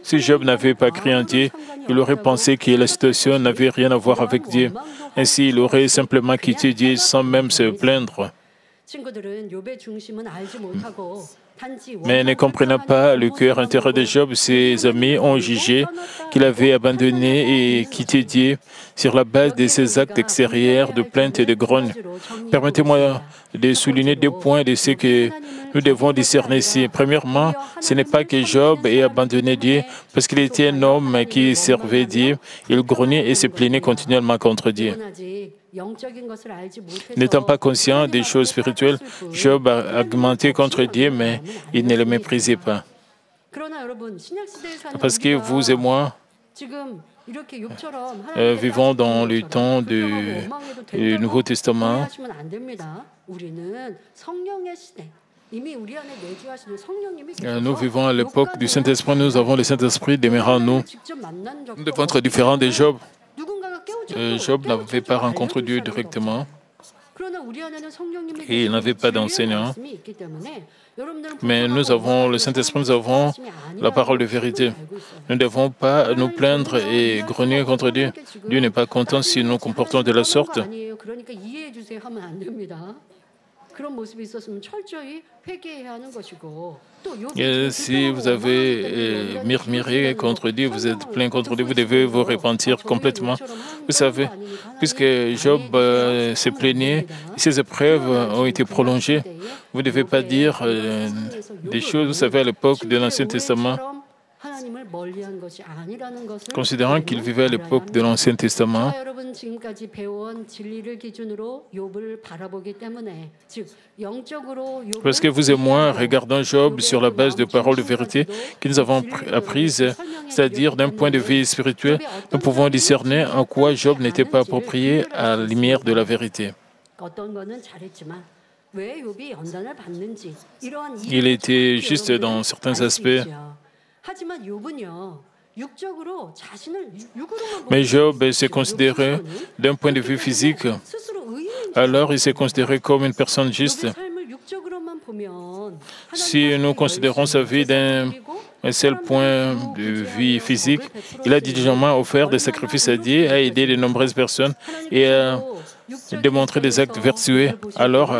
Si Job n'avait pas cru en Dieu, il aurait pensé que la situation n'avait rien à voir avec Dieu. Ainsi, il aurait simplement quitté Dieu sans même se plaindre. Mais ne comprenant pas le cœur intérieur de Job, ses amis ont jugé qu'il avait abandonné et quitté Dieu sur la base de ses actes extérieurs de plainte et de grogne. Permettez-moi de souligner 2 points de ce que nous devons discerner ici. Premièrement, ce n'est pas que Job ait abandonné Dieu parce qu'il était un homme qui servait Dieu. Il grognait et se plaignait continuellement contre Dieu. N'étant pas conscient des choses spirituelles, Job a argumenté contre Dieu, mais il ne le méprisait pas. Parce que vous et moi vivons dans le temps du Nouveau Testament. Nous vivons à l'époque du Saint-Esprit, nous avons le Saint-Esprit demeurant en nous. Nous devons être différents de Job. Job n'avait pas rencontré Dieu directement. Et il n'avait pas d'enseignant. Mais nous avons le Saint-Esprit, nous avons la parole de vérité. Nous ne devons pas nous plaindre et grogner contre Dieu. Dieu n'est pas content si nous nous comportons de la sorte. Et si vous avez murmuré contre Dieu, vous êtes plein contre Dieu, vous devez vous repentir complètement. Vous savez, puisque Job s'est plaigné, ses épreuves ont été prolongées. Vous ne devez pas dire des choses, vous savez, à l'époque de l'Ancien Testament, considérant qu'il vivait à l'époque de l'Ancien Testament, parce que vous et moi regardons Job sur la base de paroles de vérité que nous avons apprises, c'est-à-dire d'un point de vue spirituel, nous pouvons discerner en quoi Job n'était pas approprié à la lumière de la vérité. Il était juste dans certains aspects. Mais Job s'est considéré d'un point de vue physique, alors il s'est considéré comme une personne juste. Si nous considérons sa vie d'un seul point de vue physique, il a diligemment offert des sacrifices à Dieu, a aidé de nombreuses personnes et a démontré des actes vertueux. Alors,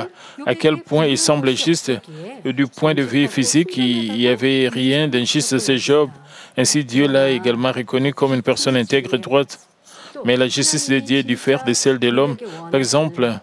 à quel point il semble juste du point de vue physique, il n'y avait rien d'injuste chez Job. Ainsi, Dieu l'a également reconnu comme une personne intègre et droite. Mais la justice de Dieu diffère de celle de l'homme. Par exemple,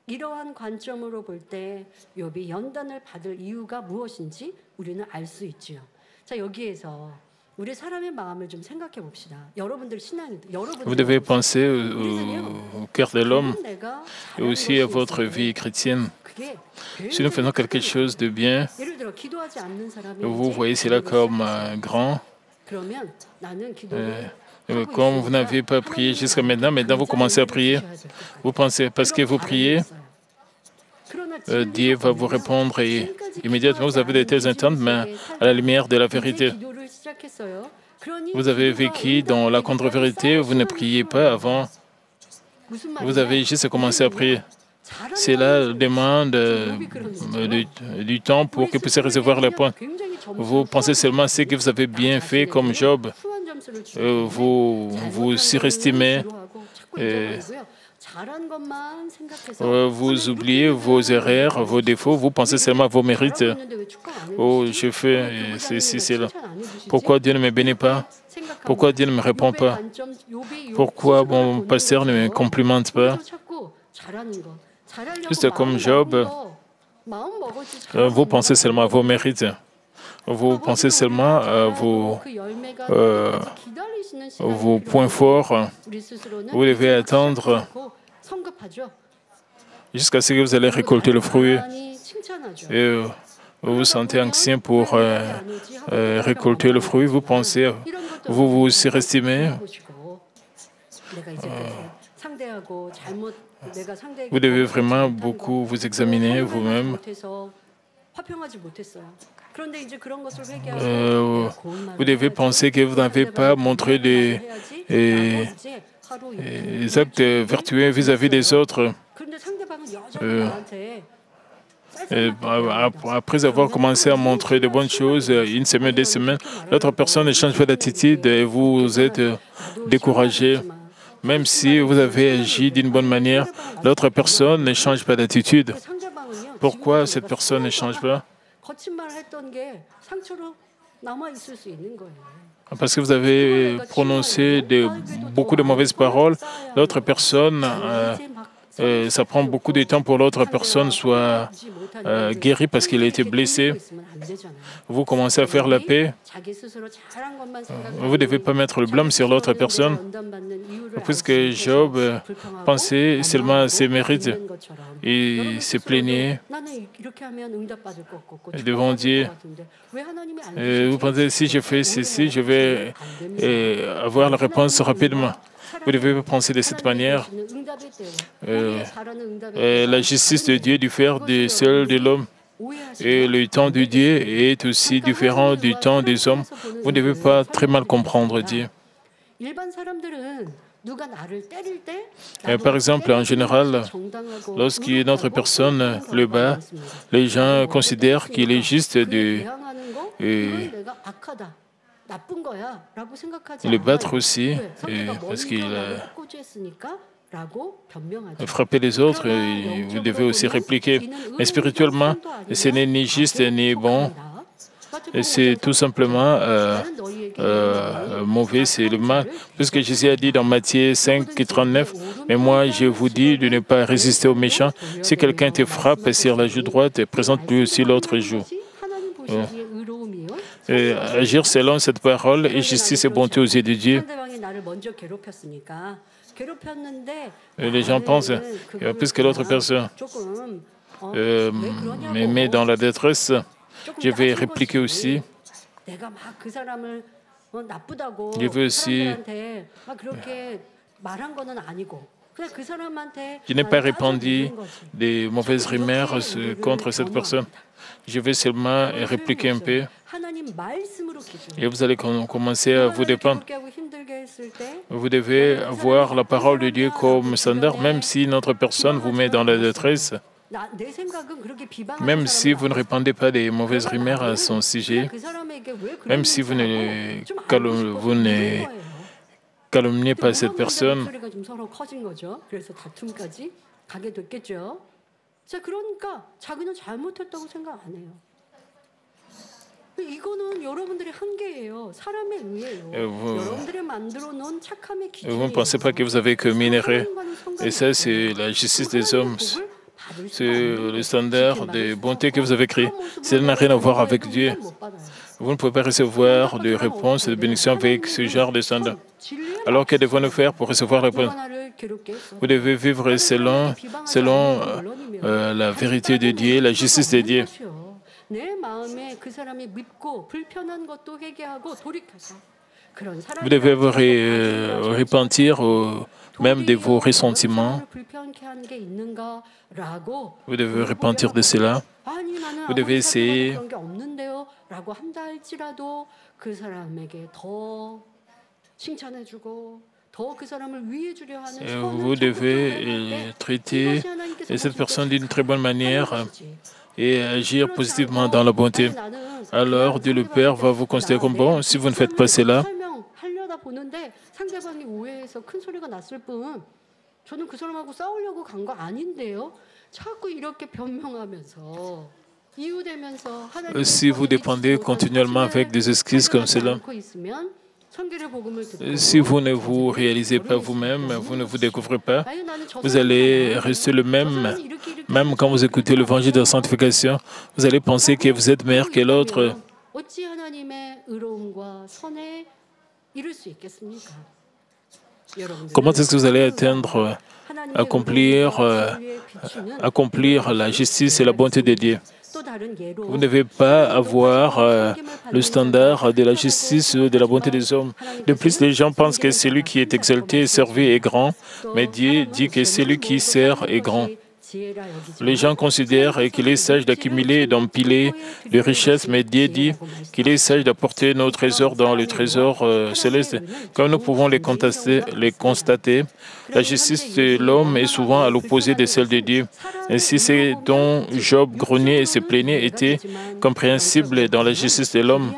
이러한 관점으로 볼 때 욥이 연단을 받을 이유가 무엇인지 우리는 알 수 있지요. 자, 여기에서 우리 사람의 마음을 좀 생각해 봅시다. 여러분들 신앙이 vous devez penser au cœur de l'homme et aussi à votre vie chrétienne. Si nous faisons quelque chose de bien, vous voyez cela comme grand. Comme vous n'avez pas prié jusqu'à maintenant, maintenant vous commencez à prier. Vous pensez, parce que vous priez, Dieu va vous répondre et immédiatement vous avez des telles attentes, mais à la lumière de la vérité. Vous avez vécu dans la contre-vérité, vous ne priez pas avant. Vous avez juste commencé à prier. Cela demande du temps pour que vous puissiez recevoir les points. Vous pensez seulement à ce que vous avez bien fait comme Job. Vous surestimez. Vous oubliez vos erreurs, vos défauts, vous pensez seulement à vos mérites. Oh, je fais ceci, cela. Pourquoi Dieu ne me bénit pas? Pourquoi Dieu ne me répond pas? Pourquoi mon pasteur ne me complimente pas? Juste comme Job, vous pensez seulement à vos mérites. Vous pensez seulement à vos points forts. Vous devez attendre jusqu'à ce que vous allez récolter le fruit. Et vous vous sentez anxieux pour récolter le fruit. Vous pensez, vous vous surestimez. Vous devez vraiment beaucoup vous examiner vous-même. Vous devez penser que vous n'avez pas montré des actes vertueux vis-à-vis des autres. Après avoir commencé à montrer de bonnes choses, une semaine, 2 semaines, l'autre personne ne change pas d'attitude et vous êtes découragé. Même si vous avez agi d'une bonne manière, l'autre personne ne change pas d'attitude. Pourquoi cette personne ne change pas? Parce que vous avez prononcé beaucoup de mauvaises paroles. L'autre personne, ça prend beaucoup de temps pour l'autre personne soit guérie parce qu'il a été blessé. Vous commencez à faire la paix. Vous ne devez pas mettre le blâme sur l'autre personne. Puisque Job pensait seulement à ses mérites. Il se plaignait devant Dieu. Vous pensez, si je fais ceci, je vais avoir la réponse rapidement. Vous devez penser de cette manière. La justice de Dieu diffère de celle de l'homme. Et le temps de Dieu est aussi différent du temps des hommes. Vous ne devez pas très mal comprendre Dieu. Par exemple, en général, lorsqu'une autre personne le bat, les gens considèrent qu'il est juste de le battre aussi, parce qu'il a frappé les autres, et vous devez aussi répliquer. Mais spirituellement, ce n'est ni juste ni bon. C'est tout simplement mauvais, c'est le mal. Puisque Jésus a dit dans Matthieu 5, 39, « Mais moi, je vous dis de ne pas résister aux méchants. Si quelqu'un te frappe sur la joue droite, présente-lui aussi l'autre joue. » Agir selon cette parole et justice et bonté aux yeux de Dieu. Et les gens pensent, puisque l'autre personne me met dans la détresse, je vais répliquer aussi. Je veux aussi. Je n'ai pas répandu des mauvaises rumeurs contre cette personne. Je vais seulement répliquer un peu. Et vous allez commencer à vous dépendre. Vous devez avoir la parole de Dieu comme standard, même si notre personne vous met dans la détresse. Même si vous ne répandez pas des mauvaises rumeurs à son sujet, même si vous ne calomniez pas cette personne, vous ne pensez pas que vous avez commis une erreur. Et ça, c'est la justice des hommes. C'est le standard de bonté que vous avez créé. Ça n'a rien à voir avec Dieu. Vous ne pouvez pas recevoir de réponse et de bénédiction avec ce genre de standard. Alors, que devons-nous faire pour recevoir la réponse? Vous devez vivre selon la vérité de Dieu, la justice de Dieu. Vous devez vous repentir même de vos ressentiments. Vous devez repentir de cela. Vous devez essayer vous devez traiter cette personne d'une très bonne manière et agir positivement dans la bonté. Alors, Dieu le Père va vous considérer comme bon. Si vous ne faites pas cela, si vous dépendez continuellement avec des excuses comme cela, si vous ne vous réalisez pas vous-même, vous ne vous découvrez pas, vous allez rester le même. Même quand vous écoutez l'évangile de la sanctification, vous allez penser que vous êtes meilleur que l'autre. Comment est-ce que vous allez accomplir la justice et la bonté de Dieu? Vous ne devez pas avoir le standard de la justice ou de la bonté des hommes. De plus, les gens pensent que celui qui est exalté et servi est grand, mais Dieu dit que celui qui sert est grand. Les gens considèrent qu'il est sage d'accumuler et d'empiler de richesses, mais Dieu dit qu'il est sage d'apporter nos trésors dans le trésor céleste. Comme nous pouvons les constater, la justice de l'homme est souvent à l'opposé de celle de Dieu. Ainsi, ce dont Job grognait et se plaignait était compréhensible dans la justice de l'homme.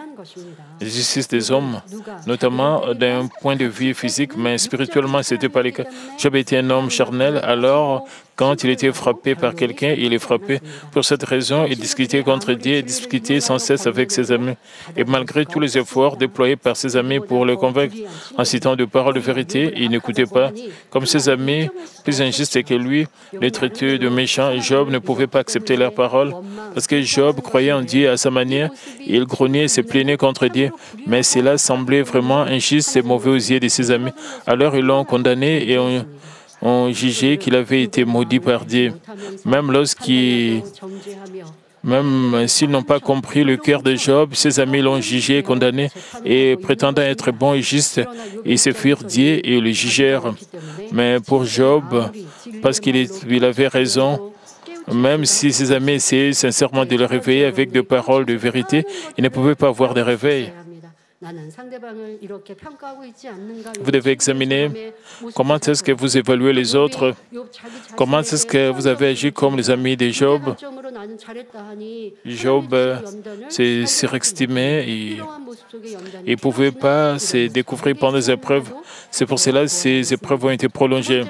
La justice des hommes, notamment d'un point de vue physique, mais spirituellement, ce n'était pas le cas. Job était un homme charnel, alors quand il était frappé par quelqu'un, il est frappé. Pour cette raison, il discutait contre Dieu et discutait sans cesse avec ses amis. Et malgré tous les efforts déployés par ses amis pour le convaincre, en citant de paroles de vérité, il n'écoutait pas. Comme ses amis, plus injustes que lui, les traitaient de méchants, Job ne pouvait pas accepter leurs paroles. Parce que Job croyait en Dieu à sa manière, il grognait et se plaignait contre Dieu. Mais cela semblait vraiment injuste et mauvais aux yeux de ses amis. Alors ils l'ont condamné et ont jugé qu'il avait été maudit par Dieu. Même s'ils n'ont pas compris le cœur de Job, ses amis l'ont jugé et condamné, et prétendant être bon et juste, ils se firent Dieu et le jugèrent. Mais pour Job, parce qu'il avait raison, Même si ses amis essayaient sincèrement de le réveiller avec des paroles de vérité, il ne pouvait pas avoir de réveil. Vous devez examiner comment est-ce que vous évaluez les autres, comment est-ce que vous avez agi comme les amis de Job. Job s'est surestimé, il ne pouvait pas se découvrir pendant les épreuves. C'est pour cela que ces épreuves ont été prolongées.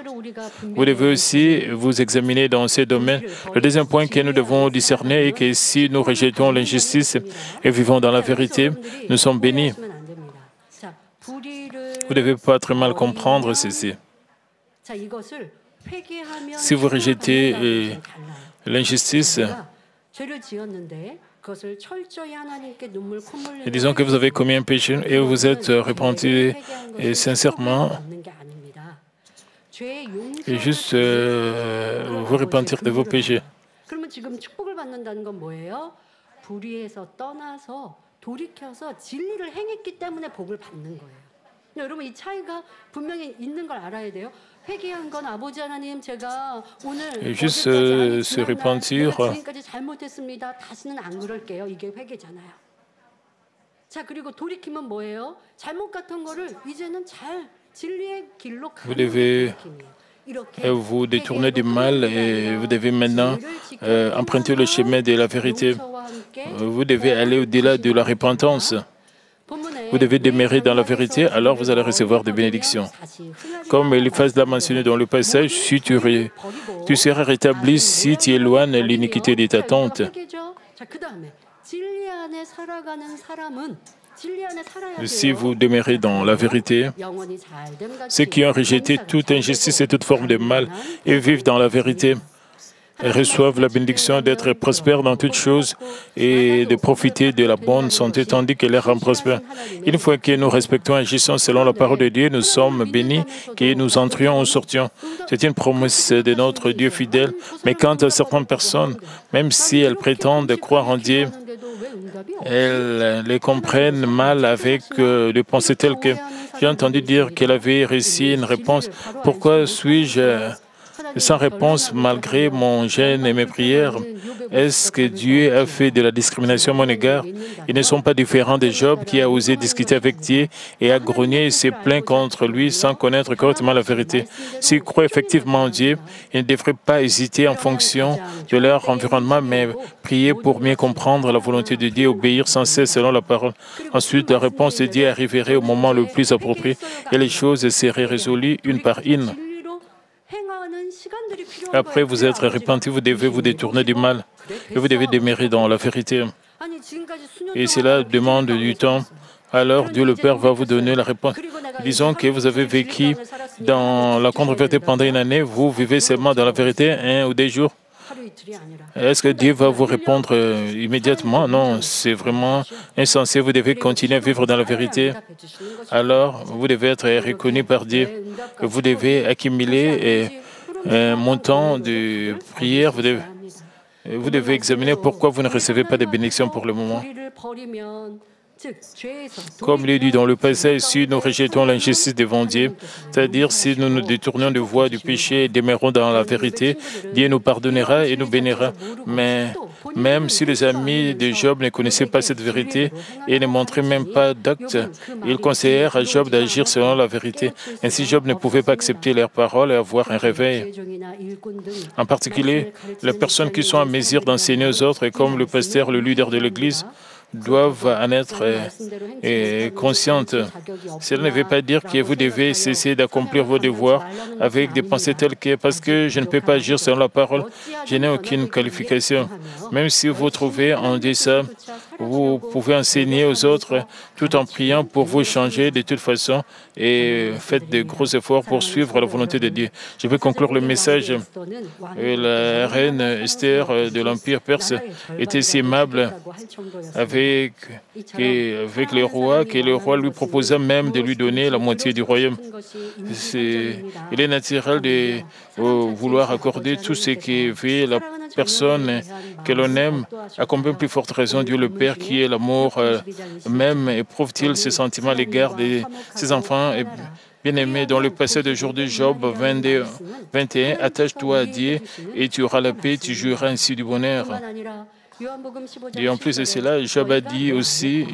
Vous devez aussi vous examiner dans ces domaines. Le deuxième point que nous devons discerner est que si nous rejetons l'injustice et vivons dans la vérité, nous sommes bénis. Vous ne devez pas très mal comprendre ceci. Si vous rejetez l'injustice, et disons que vous avez commis un péché et vous êtes repenti et sincèrement, et juste vous repentir de vos péchés. 여러분 이 차이가 분명히 있는 걸 알아야 돼요. 회개한 건 아버지 하나님 제가 오늘 juste se repentir. 지금까지 잘못했습니다. 다시는 안 그럴게요. 이게 회개잖아요. 자 그리고 돌이키면 뭐예요? 잘못 같은 거를 이제는 잘 진리의 길로 가는 느낌이에요. Vous détournez du mal et vous devez maintenant emprunter le chemin de la vérité. Vous devez aller au-delà de la repentance. Vous devez demeurer dans la vérité, alors vous allez recevoir des bénédictions. Comme Eliphaz l'a mentionné dans le passage, si tu seras rétabli si tu éloignes l'iniquité de ta tante. Si vous demeurez dans la vérité, ceux qui ont rejeté toute injustice et toute forme de mal et vivent dans la vérité, reçoivent la bénédiction d'être prospères dans toutes choses et de profiter de la bonne santé tandis qu'elle les rend prospères. Une fois que nous respectons et agissons selon la parole de Dieu, nous sommes bénis, que nous entrions ou sortions. C'est une promesse de notre Dieu fidèle. Mais quant à certaines personnes, même si elles prétendent croire en Dieu, elles les comprennent mal avec des pensées telles que j'ai entendu dire qu'elle avait réussi une réponse. Pourquoi suis-je sans réponse malgré mon jeûne et mes prières? Est-ce que Dieu a fait de la discrimination à mon égard? Ils ne sont pas différents de Job qui a osé discuter avec Dieu et a grogné et s'est plaint contre lui sans connaître correctement la vérité. S'ils croient effectivement en Dieu, ils ne devraient pas hésiter en fonction de leur environnement, mais prier pour mieux comprendre la volonté de Dieu, obéir sans cesse selon la parole. Ensuite, la réponse de Dieu arriverait au moment le plus approprié et les choses seraient résolues une par une. Après vous êtes repenti, vous devez vous détourner du mal et vous devez demeurer dans la vérité. Et cela demande du temps. Alors Dieu le Père va vous donner la réponse. Disons que vous avez vécu dans la contre-vérité pendant une année, vous vivez seulement dans la vérité 1 ou 2 jours. Est-ce que Dieu va vous répondre immédiatement? Non, c'est vraiment insensé. Vous devez continuer à vivre dans la vérité. Alors, vous devez être reconnu par Dieu. Vous devez accumuler un montant de prière. Vous devez examiner pourquoi vous ne recevez pas de bénédictions pour le moment. Comme il est dit dans le passage, si nous rejetons l'injustice devant Dieu, c'est-à-dire si nous nous détournons de voie du péché et demeurons dans la vérité, Dieu nous pardonnera et nous bénira. Mais même si les amis de Job ne connaissaient pas cette vérité et ne montraient même pas d'actes, ils conseillèrent à Job d'agir selon la vérité. Ainsi, Job ne pouvait pas accepter leurs paroles et avoir un réveil. En particulier, les personnes qui sont à mesure d'enseigner aux autres, comme le pasteur, le leader de l'Église, doivent en être conscientes. Cela ne veut pas dire que vous devez cesser d'accomplir vos devoirs avec des pensées telles que parce que je ne peux pas agir selon la parole, je n'ai aucune qualification. Même si vous trouvez en Dieu ça, vous pouvez enseigner aux autres tout en priant pour vous changer de toute façon et faites de gros efforts pour suivre la volonté de Dieu. Je vais conclure le message. La reine Esther de l'Empire perse était si aimable avec le roi que le roi lui proposa même de lui donner la moitié du royaume. Il est naturel de vouloir accorder tout ce qui veut la personne que l'on aime, à combien plus forte raison Dieu le Père, qui est l'amour même, éprouve-t-il ce sentiment à l'égard de ses enfants bien-aimés. Dans le passé de jour de Job 22, 21, attache-toi à Dieu et tu auras la paix, tu jouiras ainsi du bonheur. Et en plus de cela, Job a aussi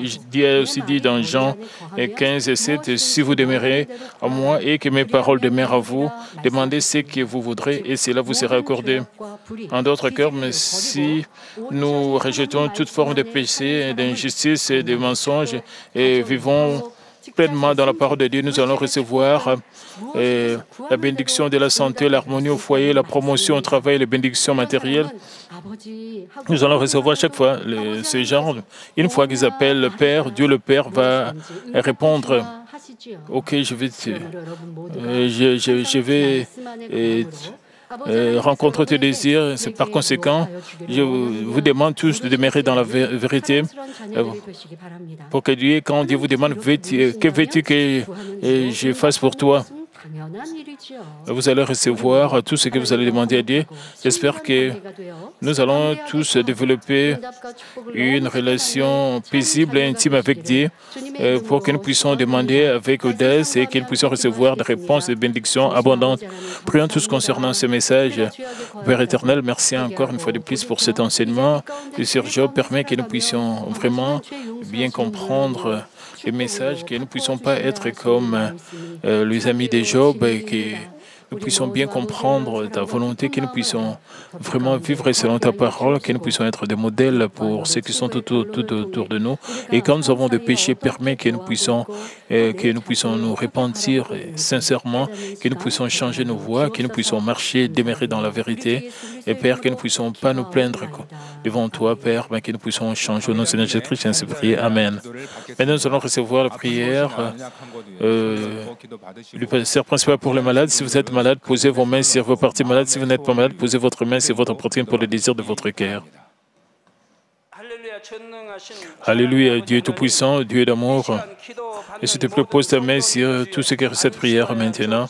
dit dans Jean 15 et 7, si vous demeurez à moi et que mes paroles demeurent à vous, demandez ce que vous voudrez et cela vous sera accordé. En d'autres termes, si nous rejetons toute forme de péché, d'injustice et de mensonges et vivons pleinement dans la parole de Dieu, nous allons recevoir la bénédiction de la santé, l'harmonie au foyer, la promotion au travail, les bénédictions matérielles. Nous allons recevoir chaque fois ce genre. Une fois qu'ils appellent le Père, Dieu le Père va répondre. Ok, je vais rencontrer tes désirs. Par conséquent, je vous demande tous de demeurer dans la vérité. Pour que Dieu, quand Dieu vous demande, que veux-tu que je fasse pour toi? Vous allez recevoir tout ce que vous allez demander à Dieu. J'espère que nous allons tous développer une relation paisible et intime avec Dieu pour que nous puissions demander avec audace et que nous puissions recevoir des réponses et des bénédictions abondantes. Prions tous concernant ce message. Père éternel, merci encore une fois de plus pour cet enseignement. Et sur Job, permet que nous puissions vraiment bien comprendre les messages, que nous ne puissions pas être comme les amis de Job et que nous puissions bien comprendre ta volonté, que nous puissions vraiment vivre selon ta parole, que nous puissions être des modèles pour ceux qui sont tout autour de nous. Et quand nous avons des péchés, permet que nous puissions nous repentir sincèrement, que nous puissions changer nos voies, que nous puissions marcher, demeurer dans la vérité. Et Père, que nous ne puissions pas nous plaindre devant toi, Père, mais que nous puissions changer au nom de Seigneur Jésus-Christ, ainsi prier. Amen. Maintenant, nous allons recevoir la prière du pasteur principal pour les malades. Si vous êtes malade, posez vos mains sur vos parties malades. Si vous n'êtes pas malade, posez votre main sur votre poitrine pour le désir de votre cœur. Alléluia, Dieu Tout-Puissant, Dieu d'amour. Et s'il te plaît, pose ta main sur tout ce qui est cette prière maintenant.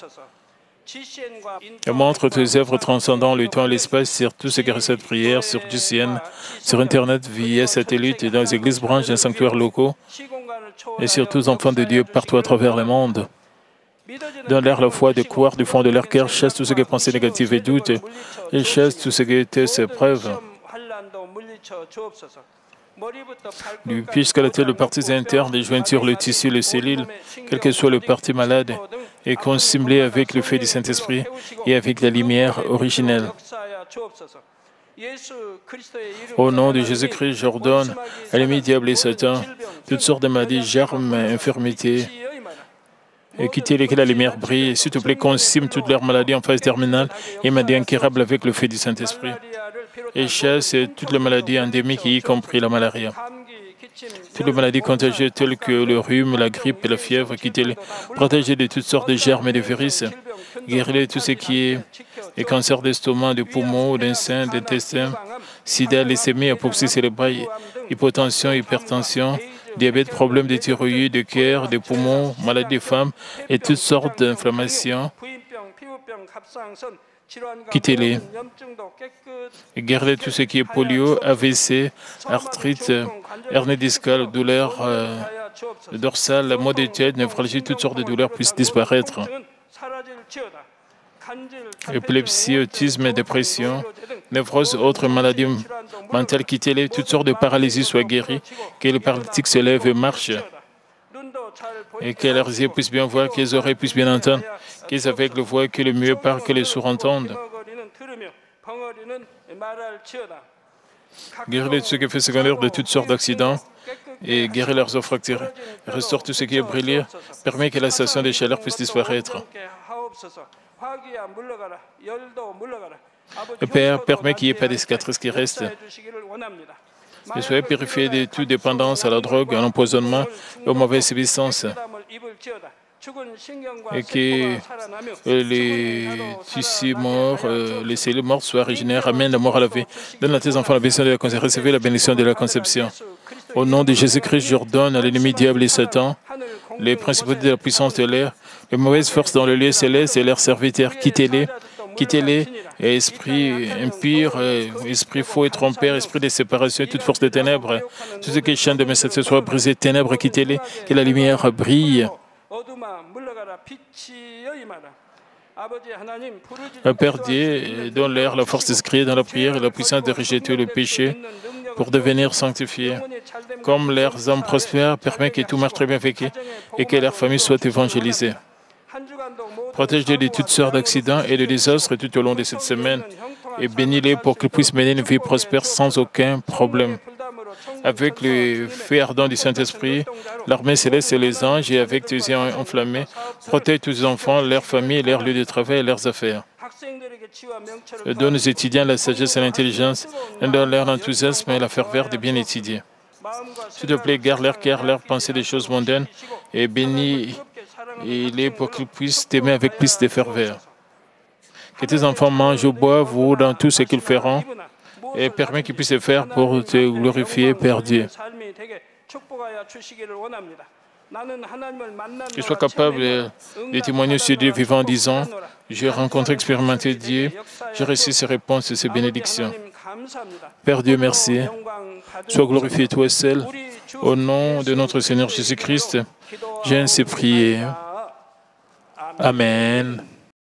Et montre tes œuvres transcendant le temps et l'espace sur tout ce qui est cette prière, sur GCN, sur Internet, via satellite, dans les églises branches, dans les sanctuaires locaux, et sur tous les enfants de Dieu partout à travers le monde. Donne-leur la foi de croire du fond de leur cœur, chasse tout ce qui est pensée négative et doute, et chasse tout ce qui est test et épreuve. Du pied jusqu'à la tête, le partie interne, les jointures, le tissu, les cellules, quel que soit le parti malade, est consimblé avec le feu du Saint-Esprit et avec la lumière originelle. Au nom de Jésus-Christ, j'ordonne à l'ennemi diable et Satan toutes sortes de maladies, germes, infirmités, et quittez-les que la lumière brille. S'il te plaît, consume toutes leurs maladies en phase terminale et maladies incurables avec le feu du Saint-Esprit. Et chasse toutes les maladies endémiques, y compris la malaria. Toutes les maladies contagieuses telles que le rhume, la grippe et la fièvre, quittez-les. Protégez de toutes sortes de germes et de virus. Guéris-les tout ce qui est cancer d'estomac, de poumons, d'intestin, d'intestin, sida, leucémie, apoplexie cérébrale, hypotension, hypertension, diabète, problèmes de thyroïde, de cœur, de poumons, maladies des femmes et toutes sortes d'inflammations. Quittez-les. Guéris tout ce qui est polio, AVC, arthrite, hernie discale, douleurs dorsales, maux de tête, néphralgie, toutes sortes de douleurs puissent disparaître. Épilepsie, autisme, dépression, névrose, autres maladies mentales, quittez-les. Toutes sortes de paralysies soient guéries, que les paralytiques se lèvent et marchent, et que leurs yeux puissent bien voir, que les oreilles puissent bien entendre, que les aveugles voient, que les muets parlent, que les sourds entendent. Guéris tout ce qui est fait secondaire de toutes sortes d'accidents et guéris leurs os fracturés. Restaure tout ce qui est brûlé. Permet que la station de chaleur puisse disparaître. Le Père permet qu'il n'y ait pas de cicatrices qui restent. Et soyez purifiés de toute dépendance à la drogue, à l'empoisonnement et aux mauvaises substances. Et que les tissus morts, les cellules mortes soient régénérées. Amène la mort à la vie. Donne à tes enfants la bénédiction de la conception. Recevez la bénédiction de la conception. Au nom de Jésus-Christ, j'ordonne à l'ennemi diable et Satan, les principautés de la puissance de l'air, les mauvaises forces dans le lieu céleste et leurs serviteurs, quittez-les Quittez-les, esprit impur, esprit faux et trompeur, esprit de séparation, toute force de ténèbres. Tout ce qui chante de mes ce soit brisé, ténèbres, quittez-les, que la lumière brille. Père Dieu, donne l'air la force de se crier dans la prière et la puissance de rejeter le péché pour devenir sanctifiés. Comme leurs âmes prospèrent, permet que tout marche très bien avec eux et que leur famille soit évangélisée. Protège-les de toutes sortes d'accidents et de désastres tout au long de cette semaine et bénis-les pour qu'ils puissent mener une vie prospère sans aucun problème. Avec le feu ardent du Saint-Esprit, l'armée céleste et les anges, et avec tes yeux enflammés, protège tous les enfants, leurs familles, leurs lieux de travail et leurs affaires. Donne aux étudiants la sagesse et l'intelligence, donne leur l'enthousiasme et la ferveur de bien étudier. S'il te plaît, garde leur cœur, leur pensée des choses mondaines et bénis-les pour qu'ils puissent t'aimer avec plus de ferveur. Que tes enfants mangent ou boivent ou dans tout ce qu'ils feront et permets qu'ils puissent le faire pour te glorifier, Père Dieu. Qu'ils soient capables de témoigner sur Dieu vivant en disant « J'ai rencontré, expérimenté Dieu, j'ai reçu ses réponses et ses bénédictions. » Père Dieu, merci. Sois glorifié toi seul. Au nom de notre Seigneur Jésus-Christ, j'ai ainsi prié. Amen.